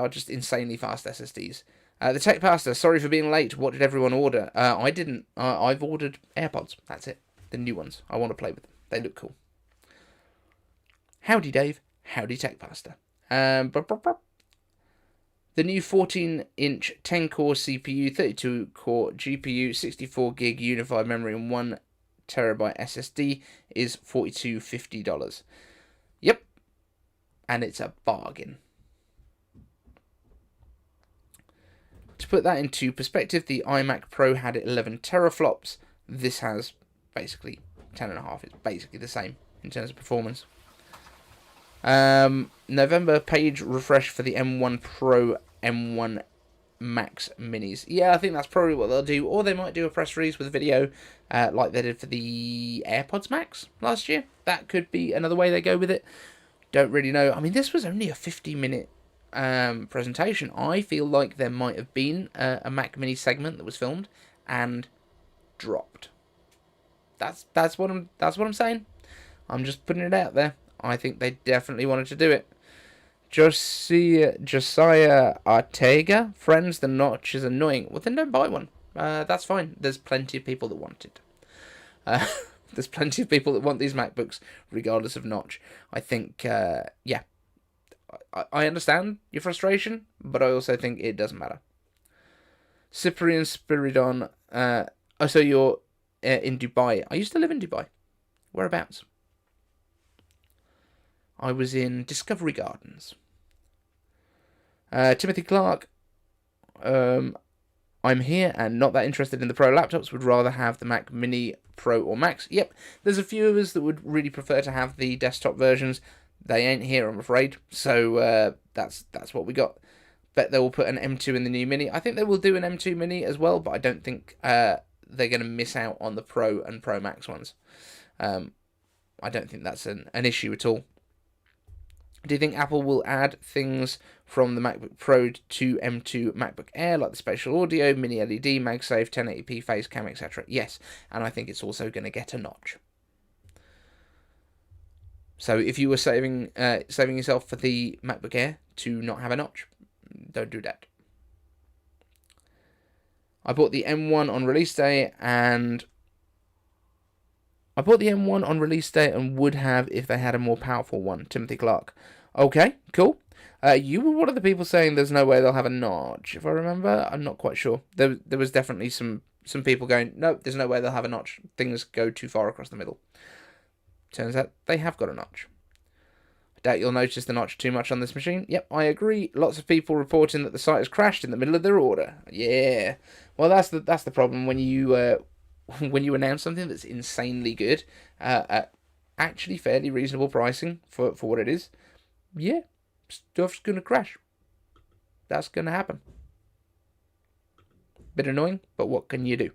just insanely fast SSDs. The Tech Pastor, sorry for being late. What did everyone order? I didn't. I've ordered AirPods. That's it. The new ones. I want to play with them. They look cool. Howdy, Dave. Howdy, Tech Pastor. The new 14-inch 10-core CPU, 32-core GPU, 64GB unified memory, and 1TB SSD is $42.50. Yep. And it's a bargain. To put that into perspective, the iMac Pro had 11 teraflops. This has basically 10.5. It's basically the same in terms of performance. November page refresh for the M1 Pro, M1 Max minis. Yeah, I think that's probably what they'll do. Or they might do a press release with video like they did for the AirPods Max last year. That could be another way they go with it. Don't really know. I mean, this was only a 50-minute presentation. I feel like there might have been a Mac Mini segment that was filmed and dropped. That's what I'm saying. I'm just putting it out there. I think they definitely wanted to do it. Josiah Ortega, friends, the notch is annoying. Well, then don't buy one. That's fine. There's plenty of people that want it. There's plenty of people that want these MacBooks, regardless of notch. I think, yeah. I understand your frustration, but I also think it doesn't matter. Cyprian Spiridon. So you're in Dubai. I used to live in Dubai. Whereabouts? I was in Discovery Gardens. Timothy Clark. I'm here and not that interested in the Pro laptops. Would rather have the Mac Mini, Pro, or Max. Yep, there's a few of us that would really prefer to have the desktop versions. They ain't here, I'm afraid. So that's what we got. Bet they will put an M2 in the new Mini. I think they will do an M2 Mini as well, but I don't think they're going to miss out on the Pro and Pro Max ones. I don't think that's an issue at all. Do you think Apple will add things from the MacBook Pro to M2 MacBook Air, like the spatial audio, mini LED, MagSafe, 1080p face cam, etc.? Yes, and I think it's also going to get a notch. So if you were saving yourself for the MacBook Air to not have a notch, don't do that. I bought the M1 on release day and would have if they had a more powerful one. Timothy Clark. Okay, cool. You were one of the people saying there's no way they'll have a notch, if I remember. I'm not quite sure. There was definitely some people going, no, there's no way they'll have a notch. Things go too far across the middle. Turns out they have got a notch. I doubt you'll notice the notch too much on this machine. Yep, I agree. Lots of people reporting that the site has crashed in the middle of their order. Yeah. Well, that's the problem when you announce something that's insanely good at actually fairly reasonable pricing for what it is. Yeah, stuff's going to crash. That's going to happen. Bit annoying, but what can you do?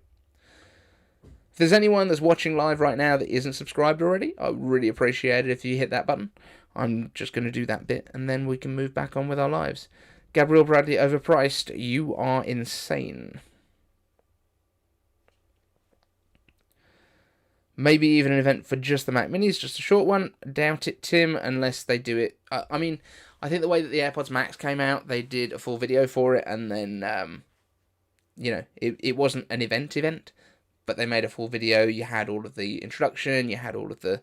If there's anyone that's watching live right now that isn't subscribed already, I would really appreciate it if you hit that button. I'm just going to do that bit, and then we can move back on with our lives. Gabriel Bradley, overpriced. You are insane. Maybe even an event for just the Mac Minis, just a short one. Doubt it, Tim, unless they do it. I mean, I think the way that the AirPods Max came out, they did a full video for it, and then, it wasn't an event, but they made a full video. You had all of the introduction, you had all of the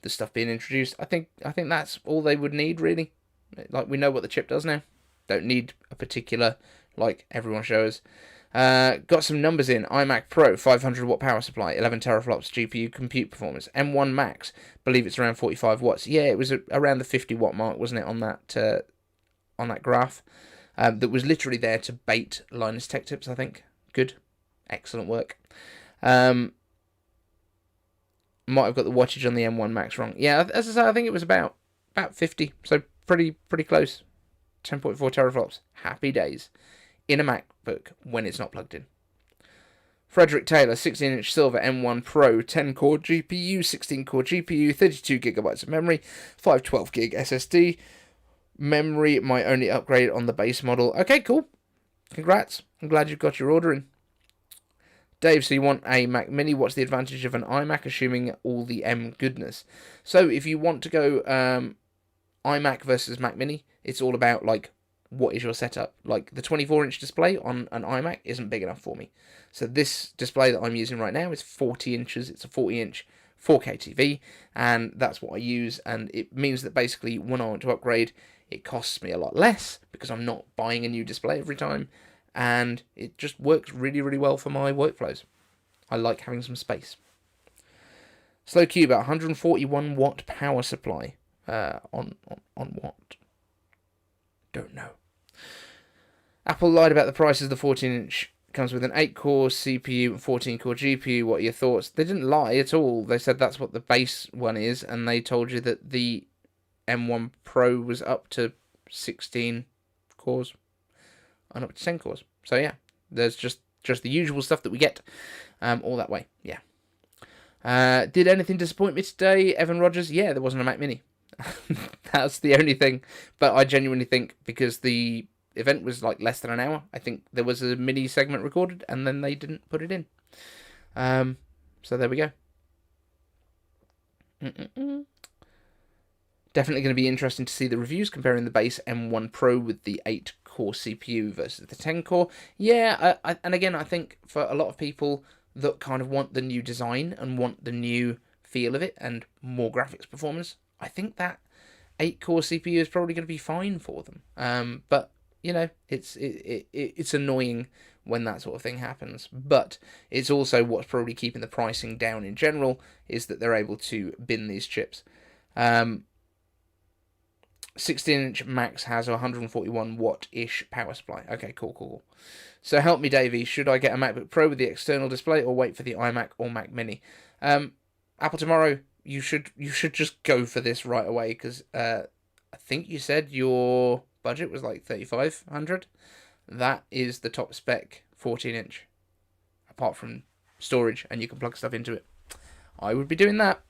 stuff being introduced. I think that's all they would need, really. Like, we know what the chip does now. Don't need a particular, like everyone shows. Got some numbers in. iMac Pro, 500 watt power supply, 11 teraflops GPU compute performance. M1 Max, believe it's around 45 watts. Yeah, it was around the 50 watt mark, wasn't it, on that graph? That was literally there to bait Linus Tech Tips, I think. Good. Excellent work. Might have got the wattage on the M1 Max wrong. Yeah, as I say, I think it was about 50, so pretty close. 10.4 teraflops. Happy days. In a MacBook when it's not plugged in. Frederick Taylor, 16-inch silver M1 Pro, 10-core GPU, 16-core GPU, 32GB of memory, 512GB SSD. Memory, my only upgrade on the base model. Okay, cool. Congrats. I'm glad you've got your order in. Dave, so you want a Mac Mini. What's the advantage of an iMac, assuming all the M goodness? So if you want to go iMac versus Mac Mini, it's all about, like, what is your setup. Like, the 24-inch display on an iMac isn't big enough for me. So this display that I'm using right now is 40 inches. It's a 40-inch 4K TV, and that's what I use. And it means that basically when I want to upgrade, it costs me a lot less because I'm not buying a new display every time. And it just works really, really well for my workflows. I like having some space. Slow Cube, 141 watt power supply. On what? Don't know. Apple lied about the prices of the 14-inch. Comes with an 8-core CPU and 14-core GPU. What are your thoughts? They didn't lie at all. They said that's what the base one is, and they told you that the M1 Pro was up to 16 cores and up to 10 cores. So yeah, there's just the usual stuff that we get all that way. Yeah. Did anything disappoint me today, Evan Rogers? Yeah, there wasn't a Mac Mini. That's the only thing. But I genuinely think because the event was like less than an hour, I think there was a mini segment recorded and then they didn't put it in. So there we go. Definitely going to be interesting to see the reviews comparing the base M1 Pro with the 8-core CPU versus the 10-core. Yeah, and again, I think for a lot of people that kind of want the new design and want the new feel of it and more graphics performance, I think that 8-core CPU is probably going to be fine for them. But you know, it's annoying when that sort of thing happens. But it's also what's probably keeping the pricing down in general is that they're able to bin these chips. 16-inch Max has a 141 watt-ish power supply. Okay, cool. So help me, Davey. Should I get a MacBook Pro with the external display or wait for the iMac or Mac Mini? Apple tomorrow, you should just go for this right away because I think you said your budget was like 3,500. That is the top spec 14-inch, apart from storage, and you can plug stuff into it. I would be doing that.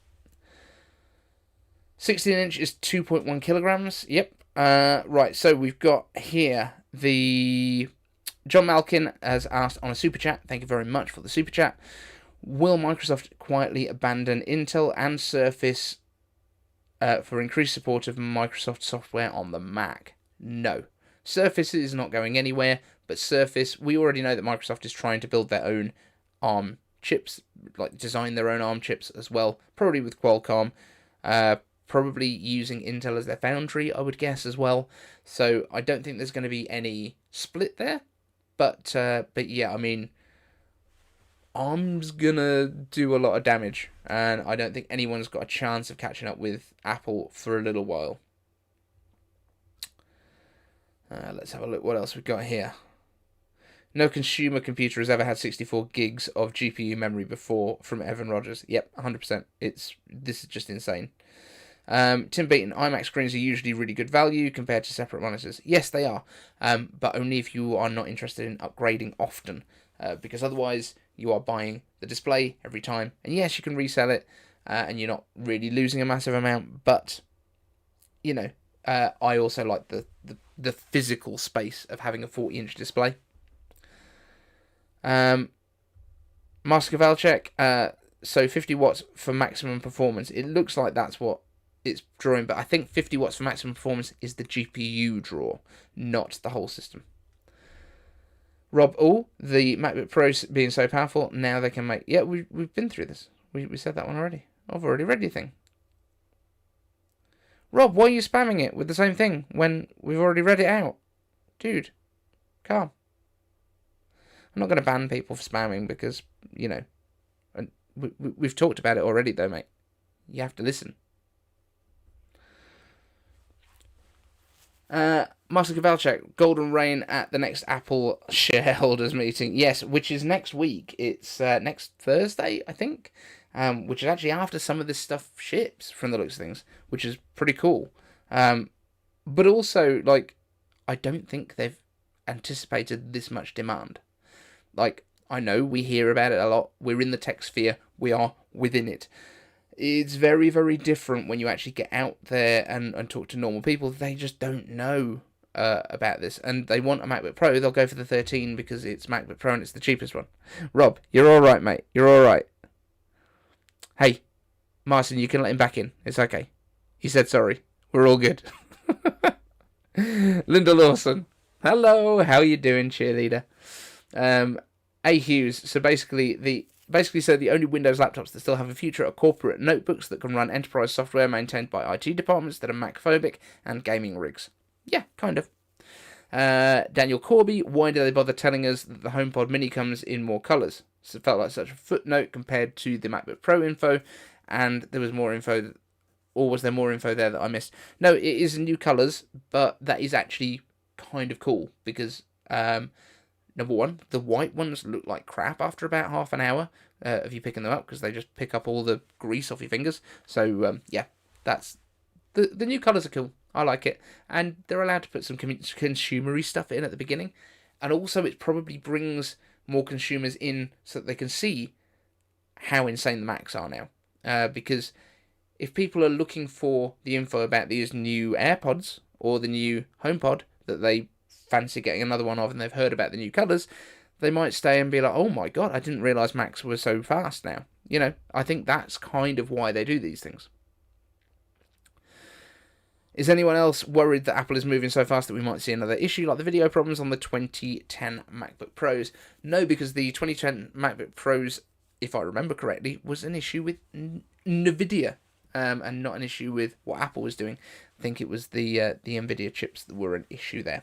16-inch is 2.1 kilograms. Yep. Right, so we've got here the John Malkin has asked on a super chat. Thank you very much for the super chat. Will Microsoft quietly abandon Intel and Surface for increased support of Microsoft software on the Mac? No. Surface is not going anywhere, but Surface, we already know that Microsoft is trying to build their own ARM chips, like design their own ARM chips as well, probably with Qualcomm. Probably using Intel as their foundry, I would guess, as well. So I don't think there's going to be any split there. But yeah, I mean, ARM's going to do a lot of damage. And I don't think anyone's got a chance of catching up with Apple for a little while. Let's have a look what else we've got here. No consumer computer has ever had 64 gigs of GPU memory before, from Evan Rogers. Yep, 100%. This is just insane. Tim Beaton, iMac screens are usually really good value compared to separate monitors. Yes, they are, but only if you are not interested in upgrading often, because otherwise you are buying the display every time. And yes, you can resell it, and you're not really losing a massive amount, but, you know, I also like the physical space of having a 40-inch display. Master Kovalchek, so 50 watts for maximum performance. It looks like that's what it's drawing, but I think 50 watts for maximum performance is the GPU draw, not the whole system. Rob, the MacBook Pro being so powerful, now they can make... Yeah, we've been through this. We said that one already. I've already read your thing. Rob, why are you spamming it with the same thing when we've already read it out? Dude, calm. I'm not going to ban people for spamming because, you know, we've talked about it already though, mate. You have to listen. Master Kovalchuk, Golden Rain at the next Apple shareholders meeting. Yes, which is next week. It's next Thursday, I think. Which is actually after some of this stuff ships, from the looks of things, which is pretty cool. But also, like, I don't think they've anticipated this much demand. Like, I know we hear about it a lot. We're in the tech sphere. We are within it. It's very, very different when you actually get out there and talk to normal people. They just don't know about this, and they want a MacBook Pro. They'll go for the 13 because it's MacBook Pro and it's the cheapest one. Rob, you're all right, mate. You're all right. Hey, Martin, you can let him back in. It's okay. He said sorry. We're all good. Linda Lawson. Hello, how you doing, cheerleader? A. Hughes. So basically the only Windows laptops that still have a future are corporate notebooks that can run enterprise software maintained by IT departments that are Mac-phobic and gaming rigs. Yeah, kind of. Daniel Corby. Why do they bother telling us that the HomePod Mini comes in more colours? So it felt like such a footnote compared to the MacBook Pro info, and there was more info. Or was there more info there that I missed? No, it is new colours, but that is actually kind of cool because, number one, the white ones look like crap after about half an hour of you picking them up because they just pick up all the grease off your fingers. So, yeah, that's... The new colours are cool. I like it. And they're allowed to put some consumery stuff in at the beginning. And also it probably brings more consumers in so that they can see how insane the Macs are now. Because... if people are looking for the info about these new AirPods or the new HomePod that they fancy getting another one of and they've heard about the new colours, they might stay and be like, oh my god, I didn't realise Macs were so fast now. You know, I think that's kind of why they do these things. Is anyone else worried that Apple is moving so fast that we might see another issue like the video problems on the 2010 MacBook Pros? No, because the 2010 MacBook Pros, if I remember correctly, was an issue with NVIDIA. And not an issue with what Apple was doing. I think it was the NVIDIA chips that were an issue there.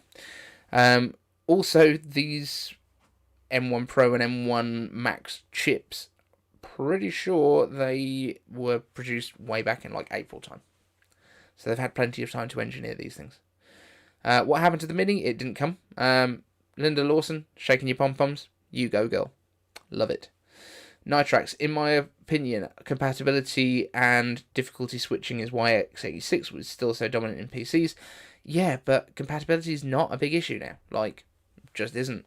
Also, these M1 Pro and M1 Max chips, pretty sure they were produced way back in like April time. So they've had plenty of time to engineer these things. What happened to the Mini? It didn't come. Linda Lawson, shaking your pom-poms. You go, girl. Love it. Nitrax, in my opinion, compatibility and difficulty switching is why x86 was still so dominant in PCs. Yeah, but compatibility is not a big issue now. Like, just isn't.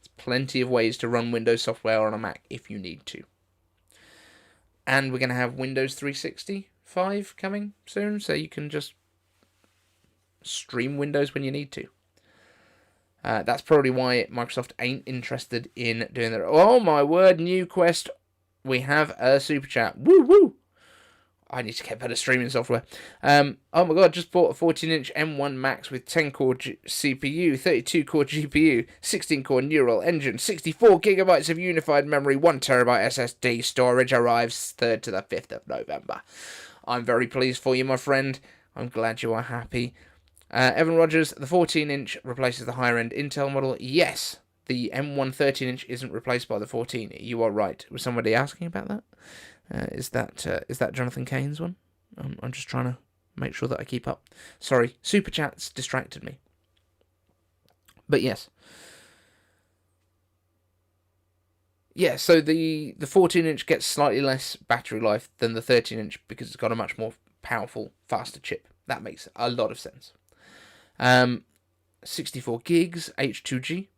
There's plenty of ways to run Windows software on a Mac if you need to. And we're going to have Windows 365 coming soon, so you can just stream Windows when you need to. That's probably why Microsoft ain't interested in doing that. Oh my word, new Quest. We have a super chat. Woo woo. I need to get better streaming software. Oh my god, just bought a 14-inch M1 Max with 10-core CPU, 32-core GPU, 16-core neural engine, 64 gigabytes of unified memory, 1 terabyte SSD storage. Arrives 3rd to the 5th of November. I'm very pleased for you, my friend. I'm glad you are happy. Evan Rogers, the 14-inch replaces the higher-end Intel model. Yes, the M1 13-inch isn't replaced by the 14. You are right. Was somebody asking about that? Is that Jonathan Kane's one? I'm just trying to make sure that I keep up. Sorry, Super Chats distracted me. But yes. Yeah, so the 14-inch gets slightly less battery life than the 13-inch because it's got a much more powerful, faster chip. That makes a lot of sense. 64 gigs, H2G,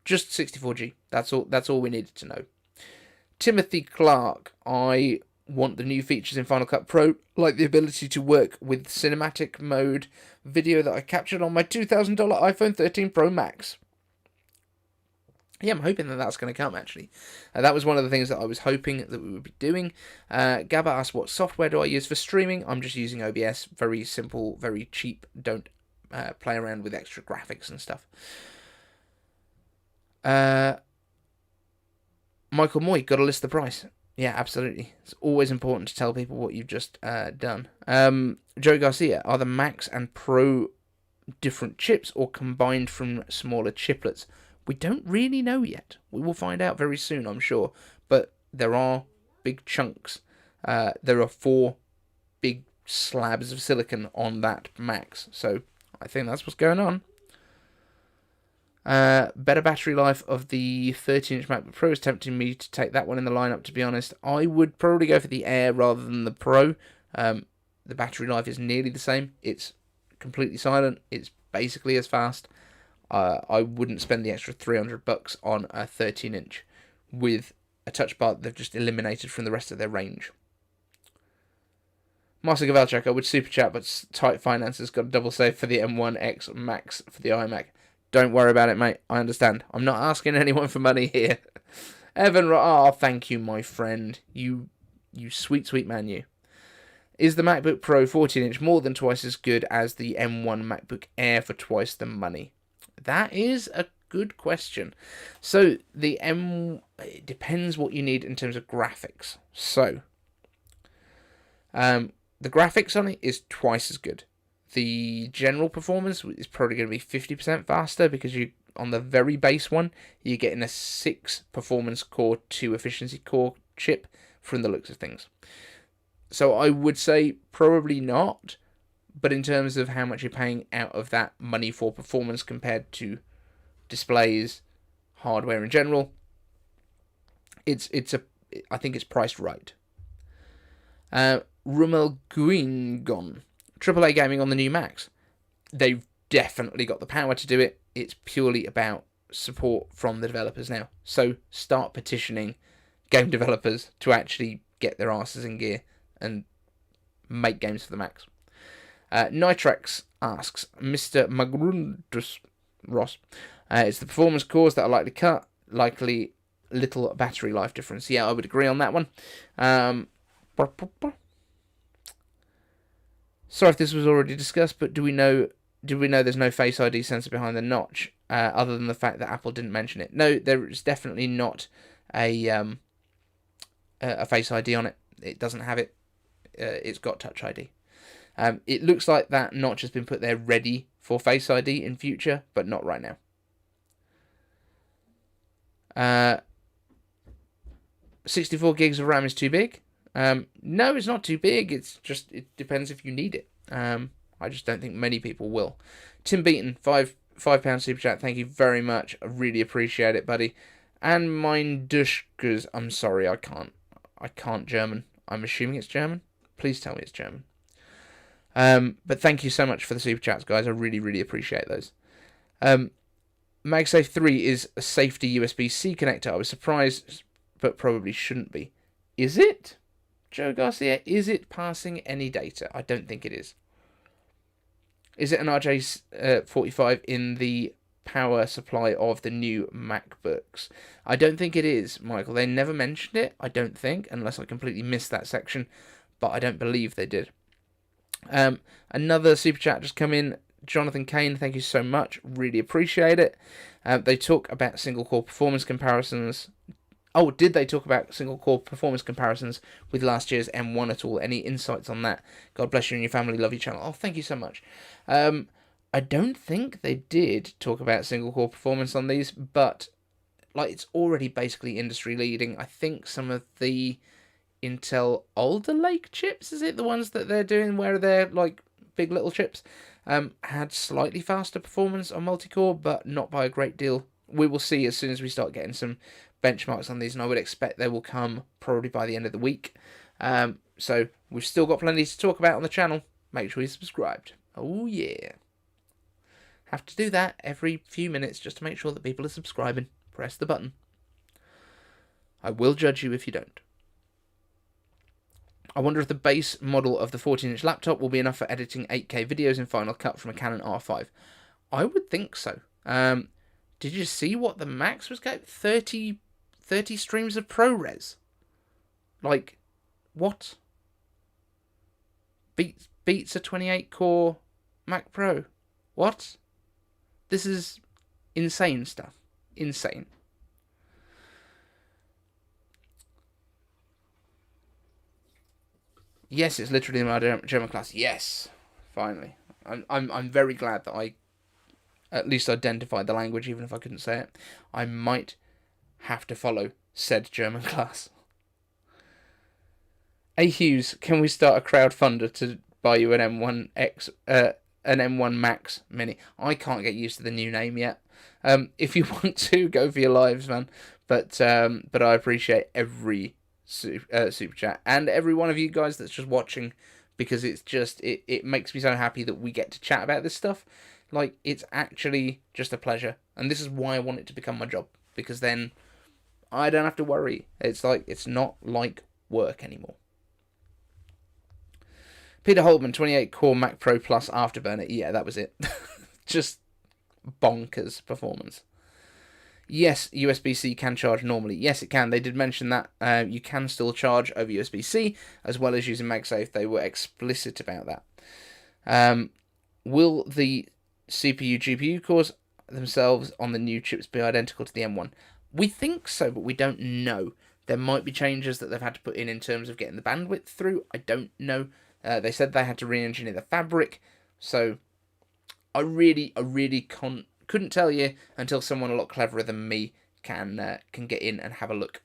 just 64G. That's all we needed to know. Timothy Clark, I want the new features in Final Cut Pro, like the ability to work with cinematic mode video that I captured on my $2,000 iPhone 13 Pro Max. Yeah, I'm hoping that that's going to come, actually. That was one of the things that I was hoping that we would be doing. Gabba asked, what software do I use for streaming? I'm just using OBS. Very simple, very cheap. Don't play around with extra graphics and stuff. Michael Moy, got to list the price. Yeah, absolutely. It's always important to tell people what you've just done. Joe Garcia, are the Max and Pro different chips or combined from smaller chiplets? We don't really know yet. We will find out very soon, I'm sure. But there are big chunks. There are 4 big slabs of silicon on that Max. So I think that's what's going on. Better battery life of the 13-inch MacBook Pro is tempting me to take that one in the lineup, to be honest. I would probably go for the Air rather than the Pro. The battery life is nearly the same. It's completely silent. It's basically as fast. I wouldn't spend the extra $300 on a 13-inch with a touch bar that they've just eliminated from the rest of their range. Marcel Gavelchuk, I would super chat, but tight finances, got a double save for the M1X Max for the iMac. Don't worry about it, mate. I understand. I'm not asking anyone for money here. Evan, thank you, my friend. You sweet, sweet man, you. Is the MacBook Pro 14-inch more than twice as good as the M1 MacBook Air for twice the money? That is a good question. So, it depends what you need in terms of graphics. So, the graphics on it is twice as good. The general performance is probably going to be 50% faster because on the very base one, you're getting a 6 performance core, 2 efficiency core chip from the looks of things. So I would say probably not, but in terms of how much you're paying out of that money for performance compared to displays, hardware in general, I think it's priced right. Rumel Guingon, AAA gaming on the new Macs. They've definitely got the power to do it. It's purely about support from the developers now. So start petitioning game developers to actually get their asses in gear and make games for the Macs. Nitrex asks, Mr. Magrundus Ross, it's the performance cores that are likely cut, likely little battery life difference. Yeah, I would agree on that one. Sorry if this was already discussed, but do we know there's no Face ID sensor behind the notch, other than the fact that Apple didn't mention it? No, there is definitely not a Face ID on it. It doesn't have it. It's got Touch ID. It looks like that notch has been put there ready for Face ID in future, but not right now. 64 gigs of RAM is too big. No, it's not too big. It depends if you need it. I just don't think many people will. Tim Beaton, £5 super chat. Thank you very much. I really appreciate it, buddy. And mine Dushkas. I'm sorry, I can't German. I'm assuming it's German. Please tell me it's German. But thank you so much for the super chats, guys. I really, really appreciate those. MagSafe 3 is a safety USB-C connector. I was surprised, but probably shouldn't be. Is it? Joe Garcia, is it passing any data? I don't think it is. Is it an RJ45 in the power supply of the new MacBooks? I don't think it is, Michael. They never mentioned it, I don't think, unless I completely missed that section, but I don't believe they did. Another super chat just come in. Jonathan Kane, thank you so much. Really appreciate it. They talk about single-core performance comparisons. Oh, did they talk about single-core performance comparisons with last year's M1 at all? Any insights on that? God bless you and your family. Love your channel. Oh, thank you so much. I don't think they did talk about single-core performance on these, but it's already basically industry-leading. I think some of the Intel Alder Lake chips, is it? The ones that they're doing where they're big little chips, had slightly faster performance on multi-core, but not by a great deal. We will see as soon as we start getting some benchmarks on these, and I would expect they will come probably by the end of the week. So we've still got plenty to talk about on the channel. Make sure you're subscribed. Oh yeah. Have to do that every few minutes just to make sure that people are subscribing. Press the button. I will judge you if you don't. I wonder if the base model of the 14-inch laptop will be enough for editing 8K videos in Final Cut from a Canon R5. I would think so. Did you see what the max was going? 30 streams of ProRes. What? Beats a 28-core Mac Pro. What? This is insane stuff. Insane. Yes, it's literally in my German class. Yes, finally. I'm very glad that I at least identified the language, even if I couldn't say it. I might have to follow said German class. A Hughes, can we start a crowdfunder to buy you an M1 Max Mini? I can't get used to the new name yet. If you want to, go for your lives, man. But I appreciate every super chat and every one of you guys that's just watching, because it's just it makes me so happy that we get to chat about this stuff. Like, it's actually just a pleasure. And this is why I want it to become my job. Because then I don't have to worry. It's like, it's not like work anymore. Peter Holtman, 28-core Mac Pro Plus Afterburner. Yeah, that was it. Just bonkers performance. Yes, USB-C can charge normally. Yes, it can. They did mention that you can still charge over USB-C as well as using MagSafe. They were explicit about that. Will the CPU, GPU cores themselves on the new chips be identical to the M1? We think so, but we don't know. There might be changes that they've had to put in terms of getting the bandwidth through. I don't know. They said they had to re-engineer the fabric, so I really couldn't tell you until someone a lot cleverer than me can get in and have a look.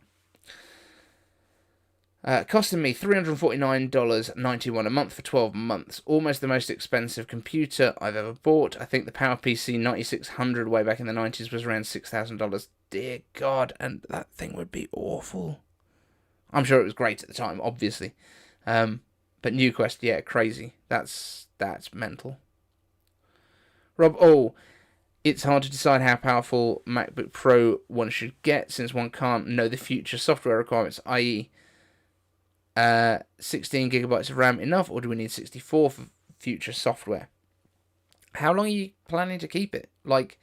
Costing me $349.91 a month for 12 months. Almost the most expensive computer I've ever bought. I think the PowerPC 9600 way back in the 90s was around $6,000. Dear God, and that thing would be awful. I'm sure it was great at the time, obviously. But NewQuest, yeah, crazy. That's mental. Rob, it's hard to decide how powerful MacBook Pro one should get since one can't know the future software requirements, i.e., 16 gigabytes of RAM enough, or do we need 64 for future software? How long are you planning to keep it? Like,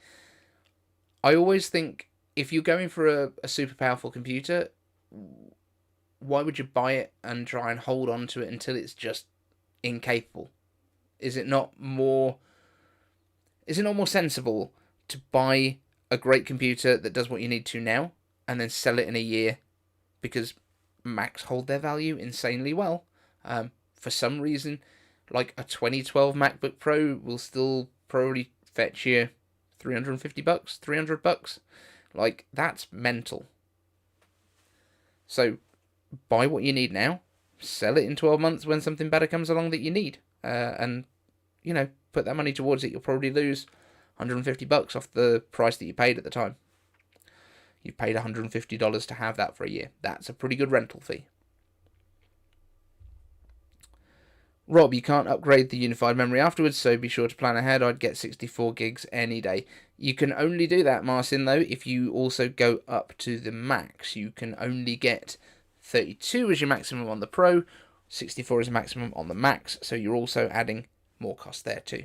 I always think if you're going for a super powerful computer, why would you buy it and try and hold on to it until it's just incapable? Is it not more sensible to buy a great computer that does what you need to now and then sell it in a year? Because Macs hold their value insanely well. For some reason, like a 2012 MacBook Pro will still probably fetch you $350, $300. Like, that's mental. So, buy what you need now, sell it in 12 months when something better comes along that you need, and, put that money towards it. You'll probably lose $150 off the price that you paid at the time. You paid $150 to have that for a year. That's a pretty good rental fee. Rob, you can't upgrade the unified memory afterwards, so be sure to plan ahead. I'd get 64 gigs any day. You can only do that, Marcin, though, if you also go up to the max. You can only get 32 as your maximum on the Pro, 64 is maximum on the Max, so you're also adding more cost there too.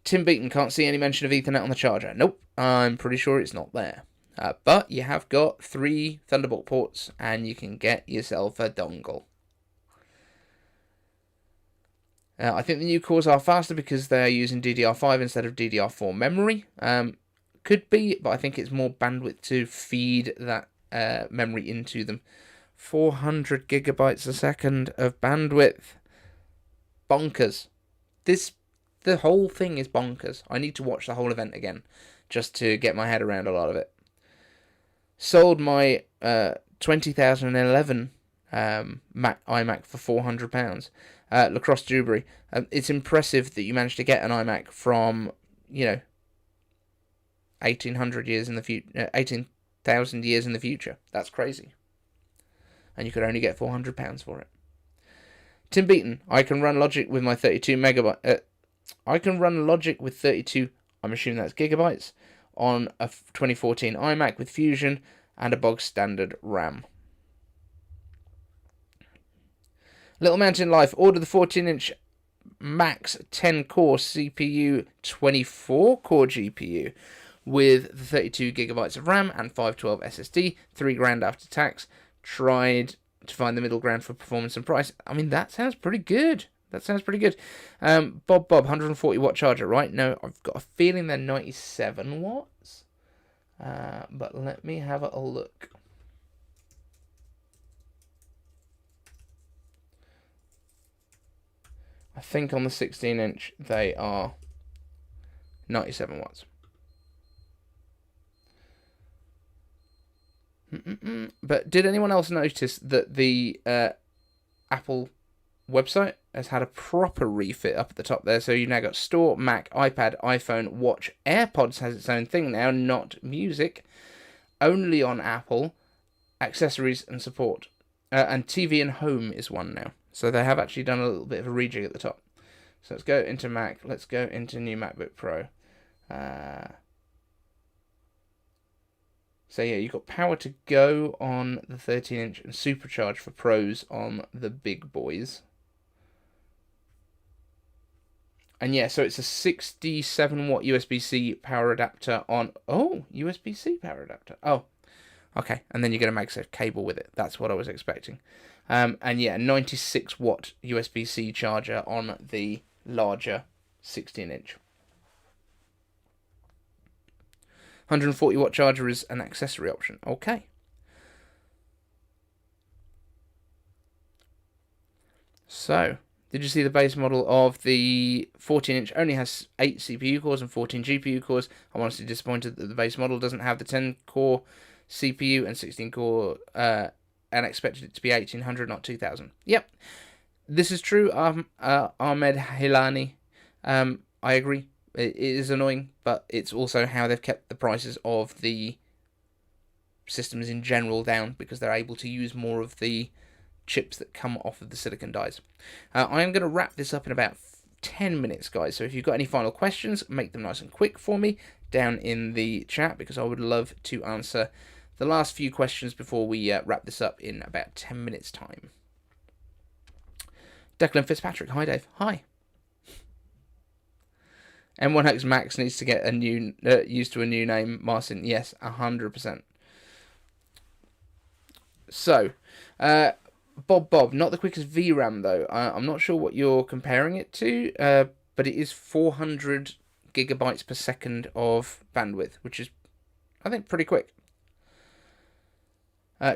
Tim Beaton, can't see any mention of Ethernet on the charger. Nope, I'm pretty sure it's not there. But you have got 3 Thunderbolt ports, and you can get yourself a dongle. I think the new cores are faster because they're using DDR5 instead of DDR4 memory. Could be, but I think it's more bandwidth to feed that memory into them. 400 gigabytes a second of bandwidth. Bonkers. The whole thing is bonkers. I need to watch the whole event again just to get my head around a lot of it. Sold my 2011 iMac for £400. Lacrosse Dewberry. It's impressive that you managed to get an iMac from, 18,000 years in the future. That's crazy. And you could only get £400 for it. Tim Beaton, I can run Logic with my 32 megabyte. I can run Logic with 32. I'm assuming that's gigabytes on a 2014 iMac with Fusion and a bog standard RAM. Little Mountain Life, order the 14-inch Max 10-core CPU, 24-core GPU with the 32 gigabytes of RAM and 512 SSD, $3,000 after tax. Tried to find the middle ground for performance and price. I mean, that sounds pretty good. Bob, 140 watt charger, right? No, I've got a feeling they're 97 watts. But let me have a look. I think on the 16-inch they are 97 watts. But did anyone else notice that the Apple website has had a proper refit up at the top there? So you've now got Store, Mac, iPad, iPhone, Watch. AirPods has its own thing now, not music. Only on Apple. Accessories and support. And TV and Home is one now. So they have actually done a little bit of a rejig at the top. So let's go into Mac. Let's go into new MacBook Pro. So yeah, you've got power to go on the 13-inch and supercharge for pros on the big boys. And yeah, so it's a 67 watt USB-C power adapter on... Oh, USB-C power adapter. Oh, okay. And then you get a MagSafe cable with it. That's what I was expecting. And yeah, 96 watt USB-C charger on the larger 16-inch. 140 watt charger is an accessory option. Okay. So, did you see the base model of the 14-inch only has 8 CPU cores and 14 GPU cores? I'm honestly disappointed that the base model doesn't have the 10-core CPU and 16-core, and expected it to be 1800, not 2000. Yep, this is true. Ahmed Hilani, I agree. It is annoying, but it's also how they've kept the prices of the systems in general down, because they're able to use more of the chips that come off of the silicon dies. I am going to wrap this up in about 10 minutes, guys. So if you've got any final questions, make them nice and quick for me down in the chat, because I would love to answer the last few questions before we wrap this up in about 10 minutes' time. Declan Fitzpatrick. Hi, Dave. Hi. M1X Max needs to get a new used to a new name, Marcin. Yes, 100%. So, Bob, not the quickest VRAM though. I'm not sure what you're comparing it to, but it is 400 gigabytes per second of bandwidth, which is, I think, pretty quick.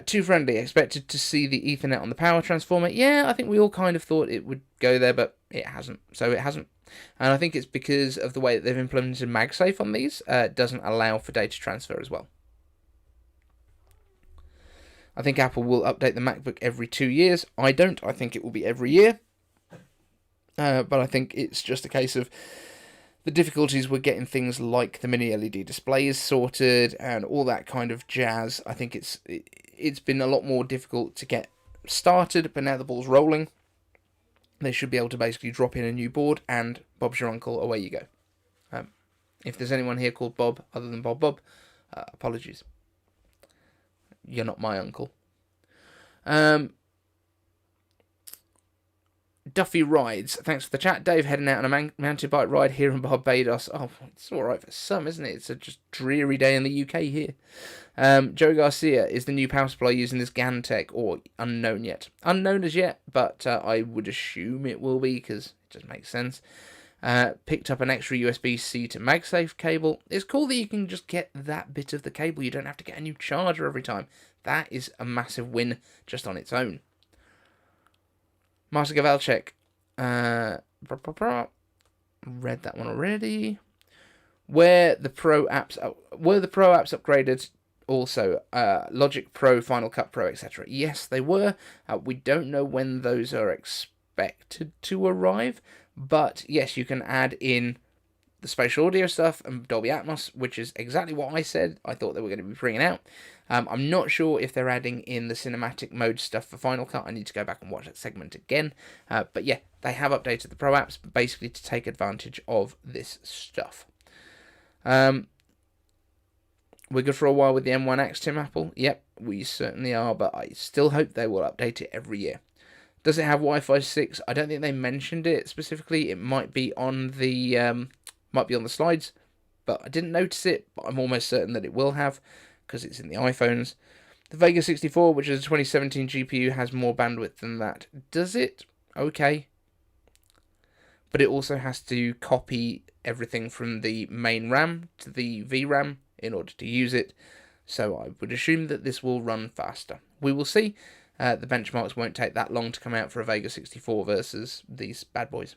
Too friendly. Expected to see the Ethernet on the power transformer. Yeah, I think we all kind of thought it would go there, but it hasn't. So it hasn't. And I think it's because of the way that they've implemented MagSafe on these. It doesn't allow for data transfer as well. I think Apple will update the MacBook every 2 years. I don't. I think it will be every year. But I think it's just a case of the difficulties with getting things like the mini LED displays sorted and all that kind of jazz. I think it's been a lot more difficult to get started, but now the ball's rolling. They should be able to basically drop in a new board and Bob's your uncle, away you go. If there's anyone here called Bob other than Bob, apologies. You're not my uncle. Duffy Rides, thanks for the chat. Dave heading out on a mountain bike ride here in Barbados. Oh, it's alright for some, isn't it? It's a just dreary day in the UK here. Joe Garcia, is the new power supply using this GAN tech, or unknown yet? Unknown as yet, but I would assume it will be, because it just makes sense. Picked up an extra USB-C to MagSafe cable. It's cool that you can just get that bit of the cable. You don't have to get a new charger every time. That is a massive win just on its own. Master Gavalchek. Read that one already. Were the Pro apps upgraded? Also, Logic Pro, Final Cut Pro, etc. Yes, they were. We don't know when those are expected to arrive, but yes, you can add in the spatial audio stuff and Dolby Atmos, which is exactly what I said I thought they were going to be bringing out. I'm not sure if they're adding in the cinematic mode stuff for Final Cut. I need to go back and watch that segment again. But yeah, they have updated the Pro apps basically to take advantage of this stuff. We're good for a while with the M1X, Tim Apple. Yep, we certainly are, but I still hope they will update it every year. Does it have Wi-Fi 6? I don't think they mentioned it specifically. It might be on the slides, but I didn't notice it. But I'm almost certain that it will have, because it's in the iPhones. The Vega 64, which is a 2017 GPU, has more bandwidth than that. Does it? Okay. But it also has to copy everything from the main RAM to the VRAM in order to use it. So I would assume that this will run faster. We will see. The benchmarks won't take that long to come out for a Vega 64 versus these bad boys.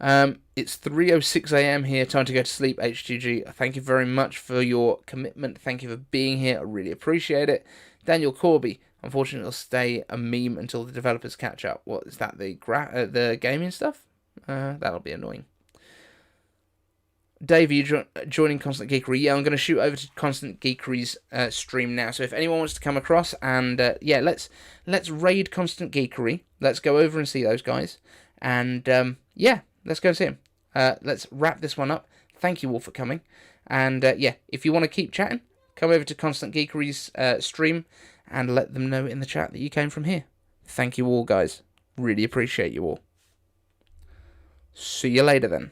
It's 3:06 a.m. here, time to go to sleep, H2G. Thank you very much for your commitment. Thank you for being here. I really appreciate it. Daniel Corby, unfortunately, it'll stay a meme until the developers catch up. What is that, the gaming stuff? That'll be annoying. Dave, are you joining Constant Geekery? Yeah, I'm going to shoot over to Constant Geekery's stream now. So if anyone wants to come across, and yeah, let's raid Constant Geekery. Let's go over and see those guys, and yeah, let's go see them. Let's wrap this one up. Thank you all for coming, and yeah, if you want to keep chatting, come over to Constant Geekery's stream and let them know in the chat that you came from here. Thank you all, guys. Really appreciate you all. See you later then.